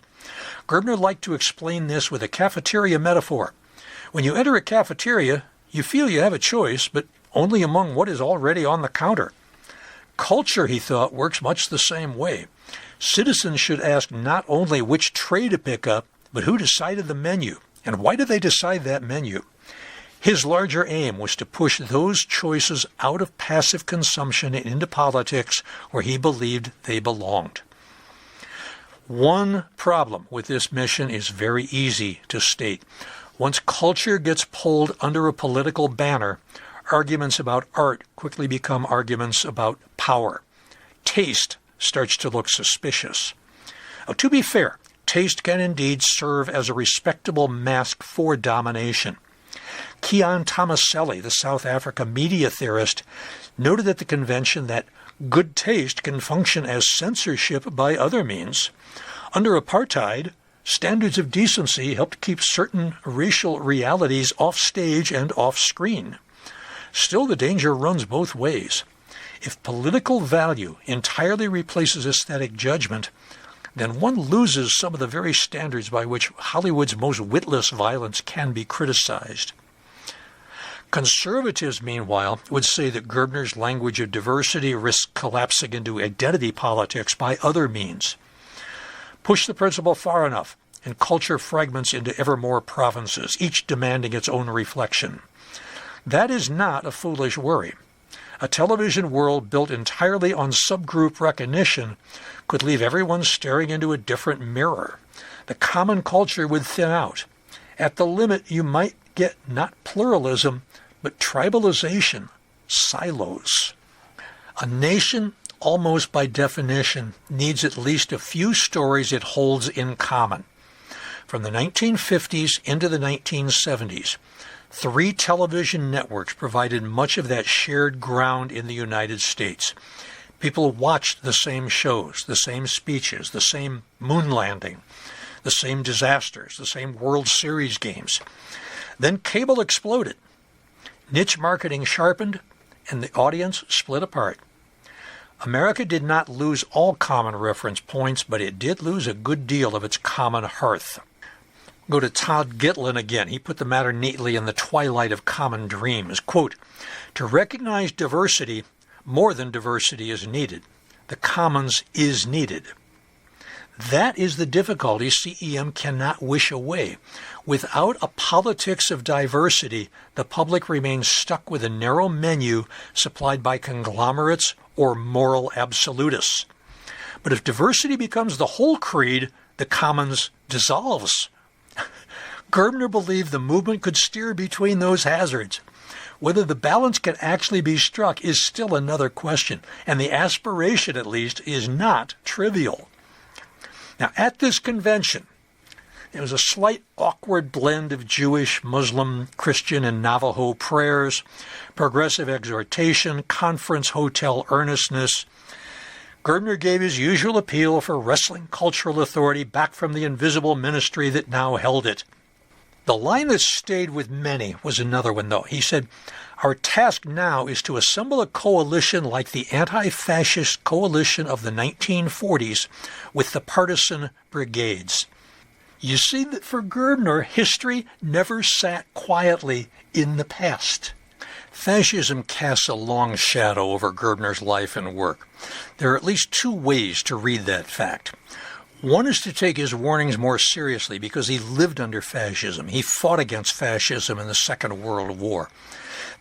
Gerbner liked to explain this with a cafeteria metaphor. When you enter a cafeteria, you feel you have a choice, but only among what is already on the counter. Culture, he thought, works much the same way. Citizens should ask not only which tray to pick up, but who decided the menu, and why did they decide that menu? His larger aim was to push those choices out of passive consumption and into politics where he believed they belonged. One problem with this mission is very easy to state. Once culture gets pulled under a political banner, arguments about art quickly become arguments about power. Taste starts to look suspicious. To be fair, taste can indeed serve as a respectable mask for domination. Kian Tomaselli, the South Africa media theorist, noted at the convention that good taste can function as censorship by other means. Under apartheid, standards of decency helped keep certain racial realities off stage and off screen. Still, the danger runs both ways. If political value entirely replaces aesthetic judgment, then one loses some of the very standards by which Hollywood's most witless violence can be criticized. Conservatives, meanwhile, would say that Gerbner's language of diversity risks collapsing into identity politics by other means. Push the principle far enough, and culture fragments into ever more provinces, each demanding its own reflection. That is not a foolish worry. A television world built entirely on subgroup recognition could leave everyone staring into a different mirror. The common culture would thin out. At the limit, you might get not pluralism, but tribalization, silos. A nation, almost by definition, needs at least a few stories it holds in common. From the 1950s into the 1970s, 3 television networks provided much of that shared ground in the United States. People watched the same shows, the same speeches, the same moon landing, the same disasters, the same World Series games. Then cable exploded. Niche marketing sharpened, and the audience split apart. America did not lose all common reference points, but it did lose a good deal of its common hearth. Go to Todd Gitlin again. He put the matter neatly in The Twilight of Common Dreams. Quote, "To recognize diversity, more than diversity is needed. The commons is needed." That is the difficulty CEM cannot wish away. Without a politics of diversity, the public remains stuck with a narrow menu supplied by conglomerates or moral absolutists. But if diversity becomes the whole creed, the commons dissolves. Gerbner believed the movement could steer between those hazards. Whether the balance can actually be struck is still another question, and the aspiration, at least, is not trivial. Now, at this convention, there was a slight awkward blend of Jewish, Muslim, Christian, and Navajo prayers, progressive exhortation, conference hotel earnestness. Gerbner gave his usual appeal for wresting cultural authority back from the invisible ministry that now held it. The line that stayed with many was another one, though. He said, "Our task now is to assemble a coalition like the anti-fascist coalition of the 1940s with the partisan brigades." You see that for Gerbner, history never sat quietly in the past. Fascism casts a long shadow over Gerbner's life and work. There are at least two ways to read that fact. One is to take his warnings more seriously because he lived under fascism. He fought against fascism in the Second World War.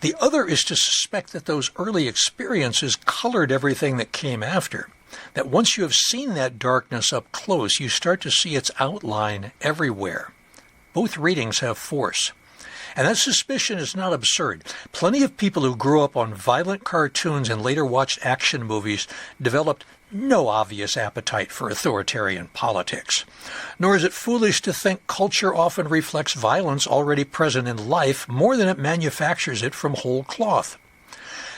The other is to suspect that those early experiences colored everything that came after. That once you have seen that darkness up close, you start to see its outline everywhere. Both readings have force. And that suspicion is not absurd. Plenty of people who grew up on violent cartoons and later watched action movies developed no obvious appetite for authoritarian politics. Nor is it foolish to think culture often reflects violence already present in life more than it manufactures it from whole cloth.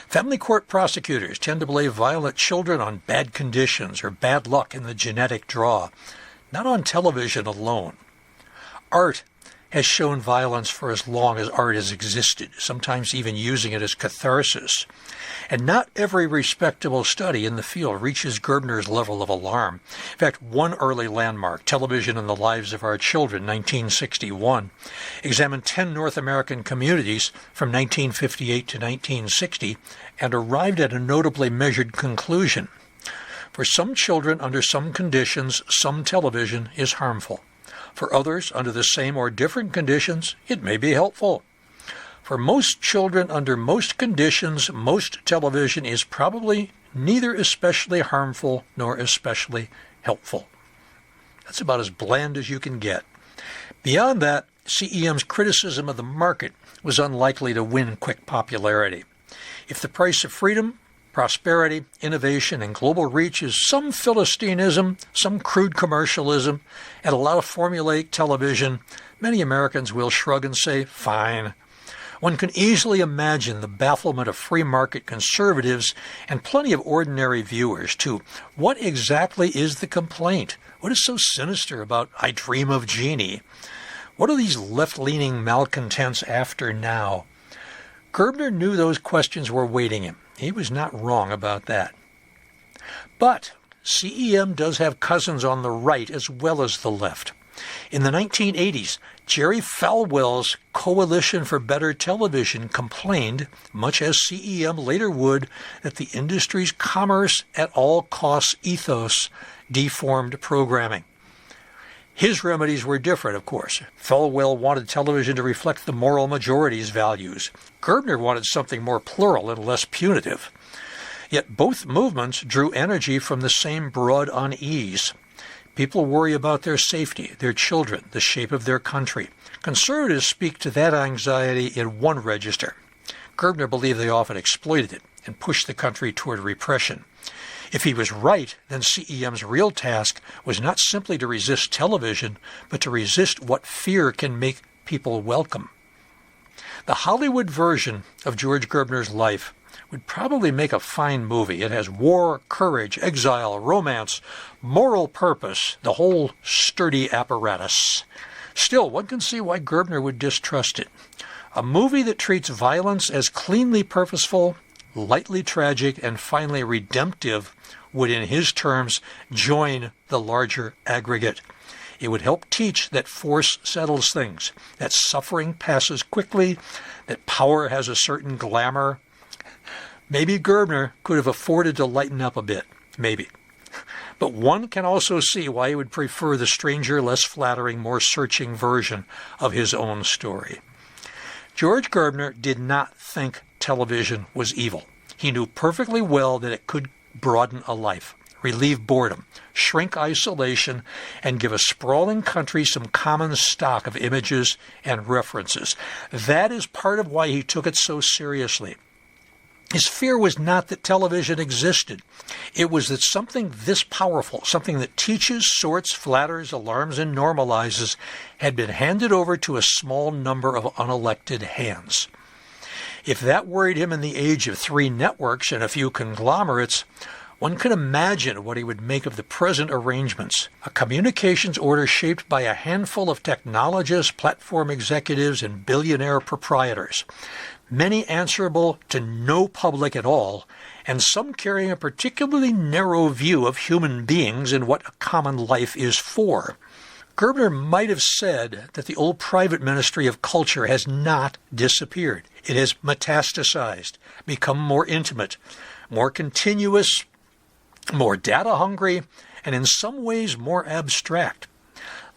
Family court prosecutors tend to blame violent children on bad conditions or bad luck in the genetic draw, not on television alone. Art has shown violence for as long as art has existed, sometimes even using it as catharsis. And not every respectable study in the field reaches Gerbner's level of alarm. In fact, one early landmark, Television and the Lives of Our Children, 1961, examined 10 North American communities from 1958 to 1960 and arrived at a notably measured conclusion. For some children, under some conditions, some television is harmful. For others, under the same or different conditions, it may be helpful. For most children, under most conditions, most television is probably neither especially harmful nor especially helpful. That's about as bland as you can get. Beyond that, CEM's criticism of the market was unlikely to win quick popularity. If the price of freedom, prosperity, innovation, and global reach is some Philistinism, some crude commercialism, and a lot of formulaic television, many Americans will shrug and say, fine. One can easily imagine the bafflement of free market conservatives and plenty of ordinary viewers, too. What exactly is the complaint? What is so sinister about I Dream of Jeannie? What are these left-leaning malcontents after now? Gerbner knew those questions were waiting him. He was not wrong about that. But CEM does have cousins on the right as well as the left. In the 1980s, Jerry Falwell's Coalition for Better Television complained, much as CEM later would, that the industry's commerce at all costs ethos deformed programming. His remedies were different, of course. Falwell wanted television to reflect the moral majority's values. Gerbner wanted something more plural and less punitive. Yet both movements drew energy from the same broad unease. People worry about their safety, their children, the shape of their country. Conservatives speak to that anxiety in one register. Gerbner believed they often exploited it and pushed the country toward repression. If he was right, then CEM's real task was not simply to resist television, but to resist what fear can make people welcome. The Hollywood version of George Gerbner's life would probably make a fine movie. It has war, courage, exile, romance, moral purpose, the whole sturdy apparatus. Still, one can see why Gerbner would distrust it. A movie that treats violence as cleanly purposeful, lightly tragic, and finally redemptive would, in his terms, join the larger aggregate. It would help teach that force settles things, that suffering passes quickly, that power has a certain glamour. Maybe Gerbner could have afforded to lighten up a bit. Maybe. But one can also see why he would prefer the stranger, less flattering, more searching version of his own story. George Gerbner did not think television was evil. He knew perfectly well that it could broaden a life, relieve boredom, shrink isolation, and give a sprawling country some common stock of images and references. That is part of why he took it so seriously. His fear was not that television existed. It was that something this powerful, something that teaches, sorts, flatters, alarms, and normalizes, had been handed over to a small number of unelected hands. If that worried him in the age of 3 networks and a few conglomerates, one can imagine what he would make of the present arrangements, a communications order shaped by a handful of technologists, platform executives, and billionaire proprietors, many answerable to no public at all, and some carrying a particularly narrow view of human beings and what a common life is for. Gerbner might have said that the old private ministry of culture has not disappeared. It has metastasized, become more intimate, more continuous, more data-hungry, and in some ways more abstract.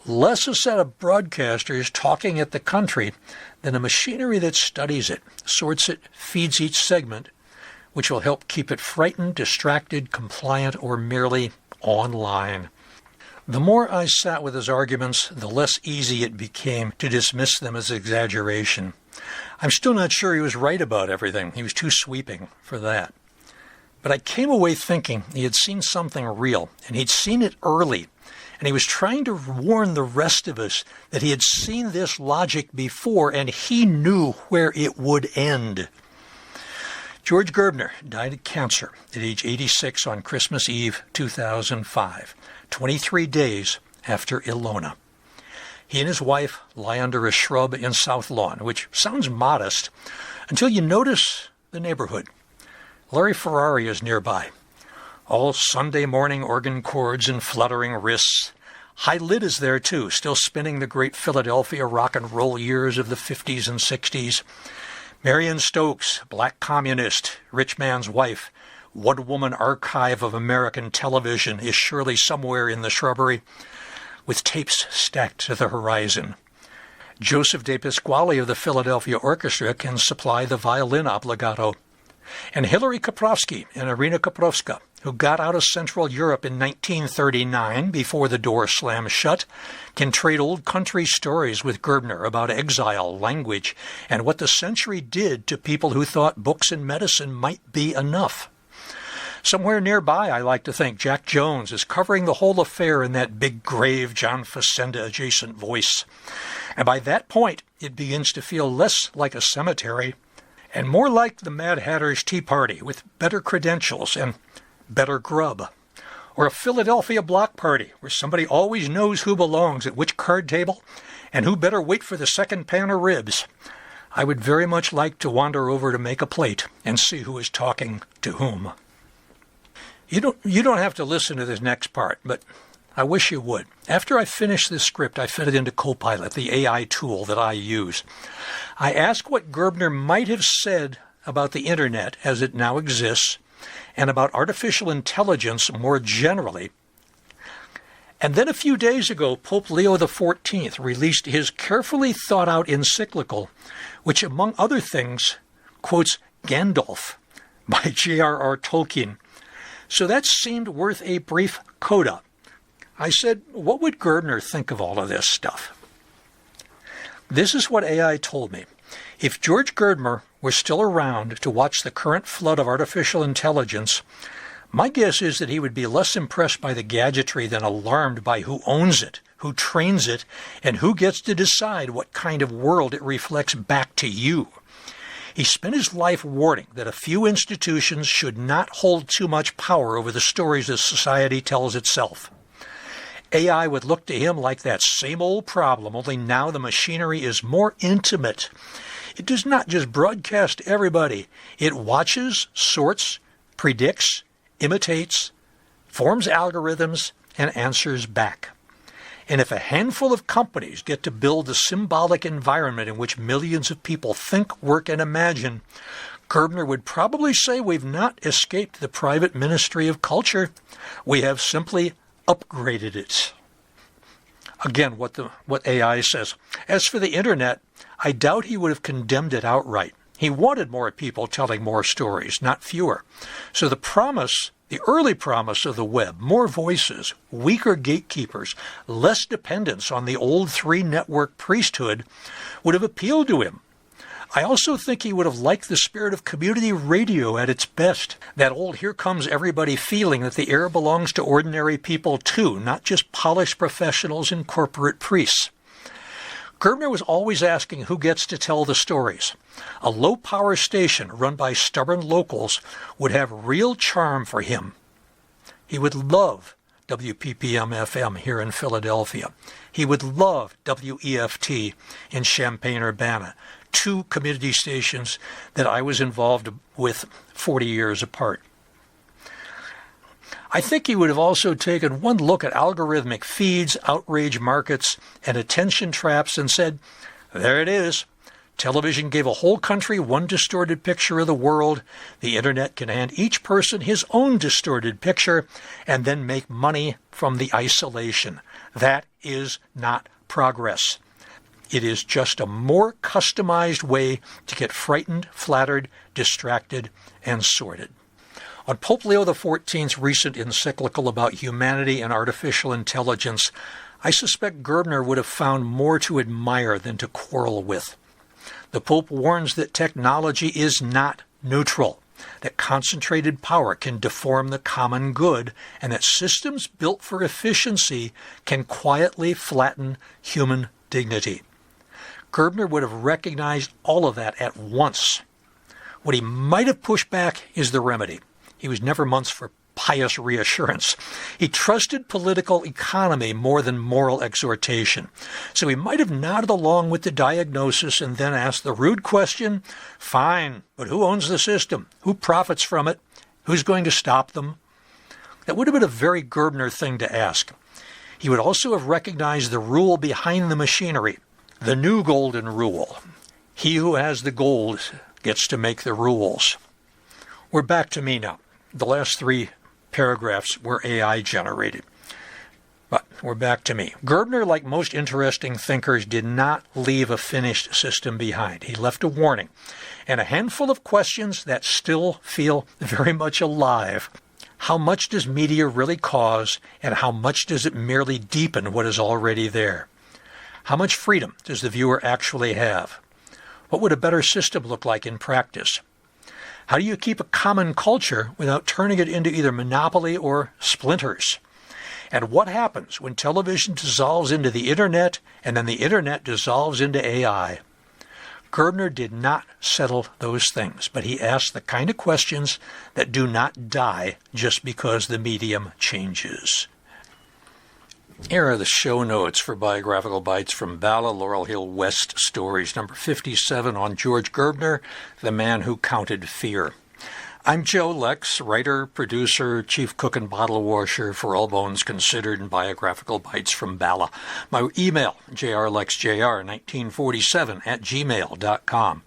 Less a set of broadcasters talking at the country than a machinery that studies it, sorts it, feeds each segment, which will help keep it frightened, distracted, compliant, or merely online. The more I sat with his arguments, the less easy it became to dismiss them as exaggeration. I'm still not sure he was right about everything. He was too sweeping for that. But I came away thinking he had seen something real, and he'd seen it early, and he was trying to warn the rest of us that he had seen this logic before, and he knew where it would end. George Gerbner died of cancer at age 86 on Christmas Eve, 2005, 23 days after Ilona. He and his wife lie under a shrub in South Lawn, which sounds modest until you notice the neighborhood. Larry Ferrari is nearby. All Sunday morning organ chords and fluttering wrists. High Lid is there too, still spinning the great Philadelphia rock and roll years of the 50s and 60s. Marion Stokes, black communist, rich man's wife, one-woman archive of American television is surely somewhere in the shrubbery, with tapes stacked to the horizon. Joseph De Pasquale of the Philadelphia Orchestra can supply the violin obbligato. And Hillary Kaprovsky and Irina Kaprovska, who got out of Central Europe in 1939 before the door slammed shut, can trade old country stories with Gerbner about exile, language, and what the century did to people who thought books and medicine might be enough. Somewhere nearby, I like to think, Jack Jones is covering the whole affair in that big, grave John Facenda-adjacent voice. And by that point, it begins to feel less like a cemetery and more like the Mad Hatter's Tea Party with better credentials and better grub. Or a Philadelphia block party where somebody always knows who belongs at which card table and who better wait for the second pan of ribs. I would very much like to wander over to make a plate and see who is talking to whom. You don't have to listen to this next part, but I wish you would. After I finish this script, I fed it into Copilot, the AI tool that I use. I ask what Gerbner might have said about the Internet as it now exists, and about artificial intelligence more generally. And then a few days ago, Pope Leo XIV released his carefully thought-out encyclical, which, among other things, quotes Gandalf by J.R.R. Tolkien. So that seemed worth a brief coda. I said, what would Gerbner think of all of this stuff? This is what AI told me. If George Gerbner were still around to watch the current flood of artificial intelligence, my guess is that he would be less impressed by the gadgetry than alarmed by who owns it, who trains it, and who gets to decide what kind of world it reflects back to you. He spent his life warning that a few institutions should not hold too much power over the stories that society tells itself. AI would look to him like that same old problem, only now the machinery is more intimate. It does not just broadcast everybody. It watches, sorts, predicts, imitates, forms algorithms, and answers back. And if a handful of companies get to build the symbolic environment in which millions of people think, work, and imagine, Gerbner would probably say we've not escaped the private ministry of culture. We have simply upgraded it. Again, what AI says. As for the Internet, I doubt he would have condemned it outright. He wanted more people telling more stories, not fewer. So the early promise of the web, more voices, weaker gatekeepers, less dependence on the old three-network priesthood, would have appealed to him. I also think he would have liked the spirit of community radio at its best, that old here comes everybody feeling that the air belongs to ordinary people too, not just polished professionals and corporate priests. Gerbner was always asking who gets to tell the stories. A low-power station run by stubborn locals would have real charm for him. He would love WPPM-FM here in Philadelphia. He would love WEFT in Champaign-Urbana, two community stations that I was involved with 40 years apart. I think he would have also taken one look at algorithmic feeds, outrage markets, and attention traps and said, there it is. Television gave a whole country one distorted picture of the world. The internet can hand each person his own distorted picture and then make money from the isolation. That is not progress. It is just a more customized way to get frightened, flattered, distracted, and sorted. On Pope Leo XIV's recent encyclical about humanity and artificial intelligence, I suspect Gerbner would have found more to admire than to quarrel with. The Pope warns that technology is not neutral, that concentrated power can deform the common good, and that systems built for efficiency can quietly flatten human dignity. Gerbner would have recognized all of that at once. What he might have pushed back is the remedy. He was never months for pious reassurance. He trusted political economy more than moral exhortation. So he might have nodded along with the diagnosis and then asked the rude question, fine, but who owns the system? Who profits from it? Who's going to stop them? That would have been a very Gerbner thing to ask. He would also have recognized the rule behind the machinery, the new golden rule. He who has the gold gets to make the rules. We're back to me now. The last 3 paragraphs were AI generated. But we're back to me. Gerbner, like most interesting thinkers, did not leave a finished system behind. He left a warning and a handful of questions that still feel very much alive. How much does media really cause, and how much does it merely deepen what is already there? How much freedom does the viewer actually have? What would a better system look like in practice? How do you keep a common culture without turning it into either monopoly or splinters? And what happens when television dissolves into the internet and then the internet dissolves into AI? Gerbner did not settle those things, but he asked the kind of questions that do not die just because the medium changes. Here are the show notes for Biographical Bytes from Bala, Laurel Hill West Stories, number 57 on George Gerbner, the man who counted fear. I'm Joe Lex, writer, producer, chief cook and bottle washer for All Bones Considered and Biographical Bytes from Bala. My email, jrlexjr1947@gmail.com.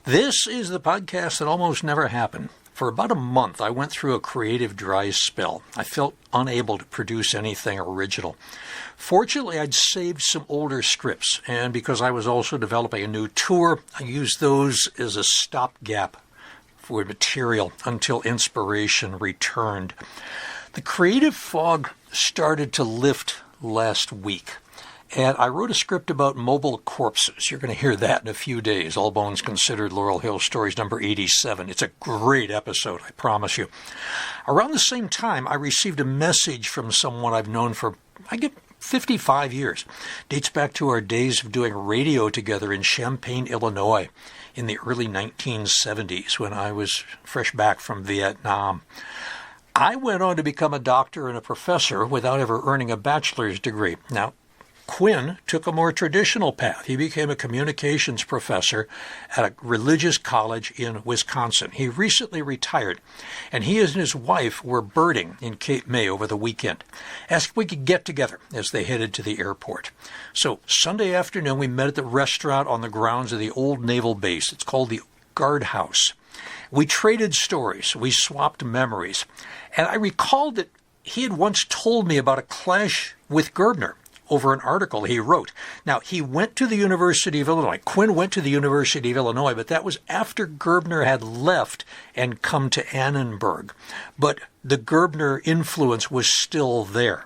This is the podcast that almost never happened. For about a month, I went through a creative dry spell. I felt unable to produce anything original. Fortunately, I'd saved some older scripts, and because I was also developing a new tour, I used those as a stopgap for material until inspiration returned. The creative fog started to lift last week. And I wrote a script about mobile corpses. You're going to hear that in a few days. All Bones Considered, Laurel Hill Stories, number 87. It's a great episode, I promise you. Around the same time, I received a message from someone I've known for, 55 years. Dates back to our days of doing radio together in Champaign, Illinois, in the early 1970s when I was fresh back from Vietnam. I went on to become a doctor and a professor without ever earning a bachelor's degree. Now, Quinn took a more traditional path. He became a communications professor at a religious college in Wisconsin. He recently retired, and he and his wife were birding in Cape May over the weekend. Asked if we could get together as they headed to the airport. So Sunday afternoon, we met at the restaurant on the grounds of the old naval base. It's called the Guardhouse. We traded stories. We swapped memories. And I recalled that he had once told me about a clash with Gerbner over an article he wrote. Now, he went to the University of Illinois. Quinn went to the University of Illinois, but that was after Gerbner had left and come to Annenberg. But the Gerbner influence was still there.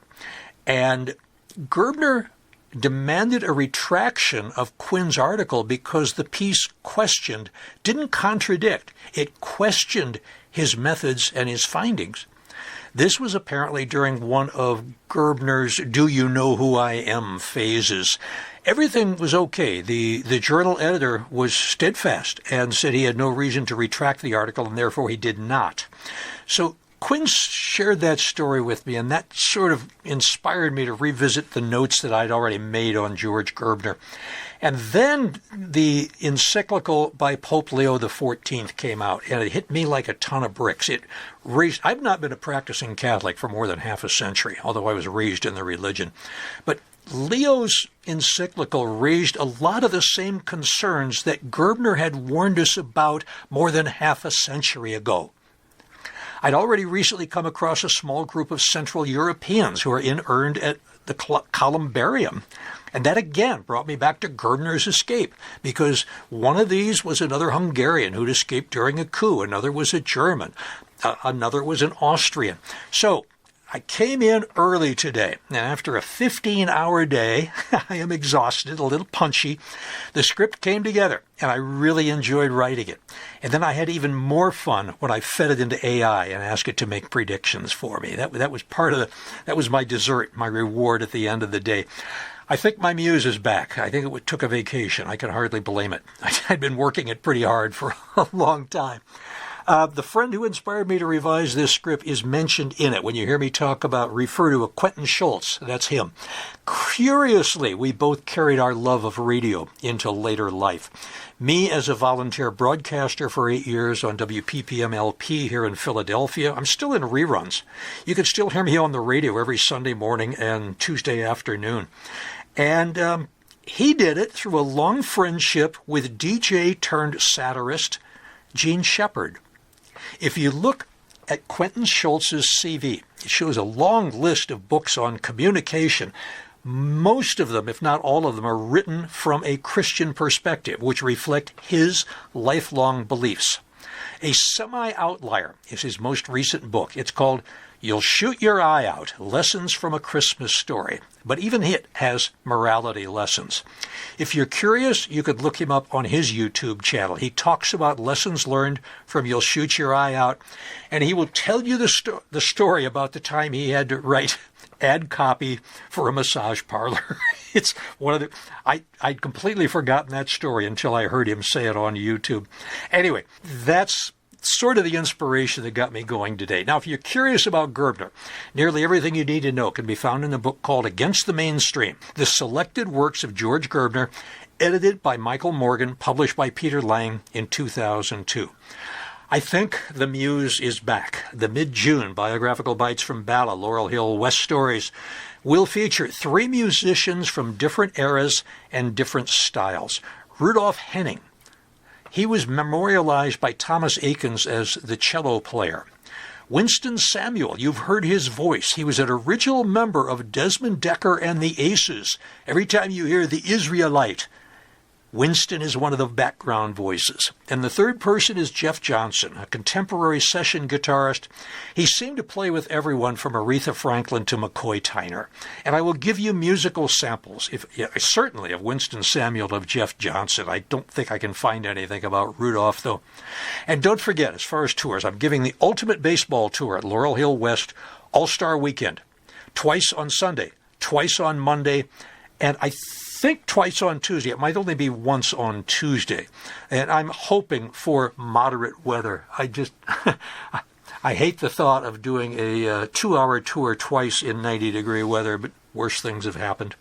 And Gerbner demanded a retraction of Quinn's article because the piece didn't contradict. It questioned his methods and his findings. This was apparently during one of Gerbner's "Do you know who I am" phases. Everything was okay. The journal editor was steadfast and said he had no reason to retract the article, and therefore he did not. So Quinn shared that story with me, and that sort of inspired me to revisit the notes that I'd already made on George Gerbner. And then the encyclical by Pope Leo XIV came out, and it hit me like a ton of bricks. I've not been a practicing Catholic for more than half a century, although I was raised in the religion. But Leo's encyclical raised a lot of the same concerns that Gerbner had warned us about more than half a century ago. I'd already recently come across a small group of Central Europeans who are interned at the Columbarium. And that again brought me back to Gerbner's escape, because one of these was another Hungarian who'd escaped during a coup. Another was a German. Another was an Austrian. So I came in early today, and after a 15-hour day, I am exhausted, a little punchy. The script came together, and I really enjoyed writing it. And then I had even more fun when I fed it into AI and asked it to make predictions for me. That was that was my dessert, my reward at the end of the day. I think my muse is back. I think it took a vacation. I can hardly blame it. I'd been working it pretty hard for a long time. The friend who inspired me to revise this script is mentioned in it. When you hear me refer to a Quentin Schultz, that's him. Curiously, we both carried our love of radio into later life. Me as a volunteer broadcaster for 8 years on WPPM-LP here in Philadelphia. I'm still in reruns. You can still hear me on the radio every Sunday morning and Tuesday afternoon. And he did it through a long friendship with DJ turned satirist Gene Shepard. If you look at Quentin Schultz's CV, it shows a long list of books on communication. Most of them, if not all of them, are written from a Christian perspective, which reflect his lifelong beliefs. A Semi-Outlier is his most recent book. It's called You'll Shoot Your Eye Out, Lessons from a Christmas Story. But even it has morality lessons. If you're curious, you could look him up on his YouTube channel. He talks about lessons learned from You'll Shoot Your Eye Out, and he will tell you the story about the time he had to write ad copy for a massage parlor. It's one of the... I'd completely forgotten that story until I heard him say it on YouTube. Anyway, that's sort of the inspiration that got me going today. Now, if you're curious about Gerbner, nearly everything you need to know can be found in a book called Against the Mainstream, The Selected Works of George Gerbner, edited by Michael Morgan, published by Peter Lang in 2002. I think the muse is back. The mid-June Biographical Bytes from Bala, Laurel Hill, West Stories will feature 3 musicians from different eras and different styles. Rudolf Henning. He was memorialized by Thomas Akins as the cello player. Winston Samuel, you've heard his voice. He was an original member of Desmond Decker and the Aces. Every time you hear the Israelite, Winston is one of the background voices. And the third person is Jeff Johnson, a contemporary session guitarist. He seemed to play with everyone from Aretha Franklin to McCoy Tyner. And I will give you musical samples, certainly of Winston Samuel, of Jeff Johnson. I don't think I can find anything about Rudolph, though. And don't forget, as far as tours, I'm giving the Ultimate Baseball Tour at Laurel Hill West All-Star Weekend. Twice on Sunday, twice on Monday, and I think twice on Tuesday. It might only be once on Tuesday. And I'm hoping for moderate weather. I hate the thought of doing a 2-hour tour twice in 90-degree weather, but worse things have happened.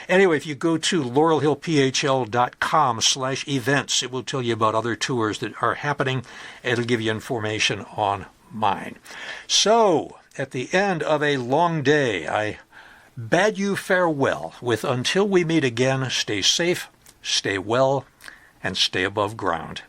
Anyway, if you go to laurelhillphl.com/events, it will tell you about other tours that are happening. It'll give you information on mine. So, at the end of a long day, I bade you farewell with until we meet again, stay safe, stay well, and stay above ground.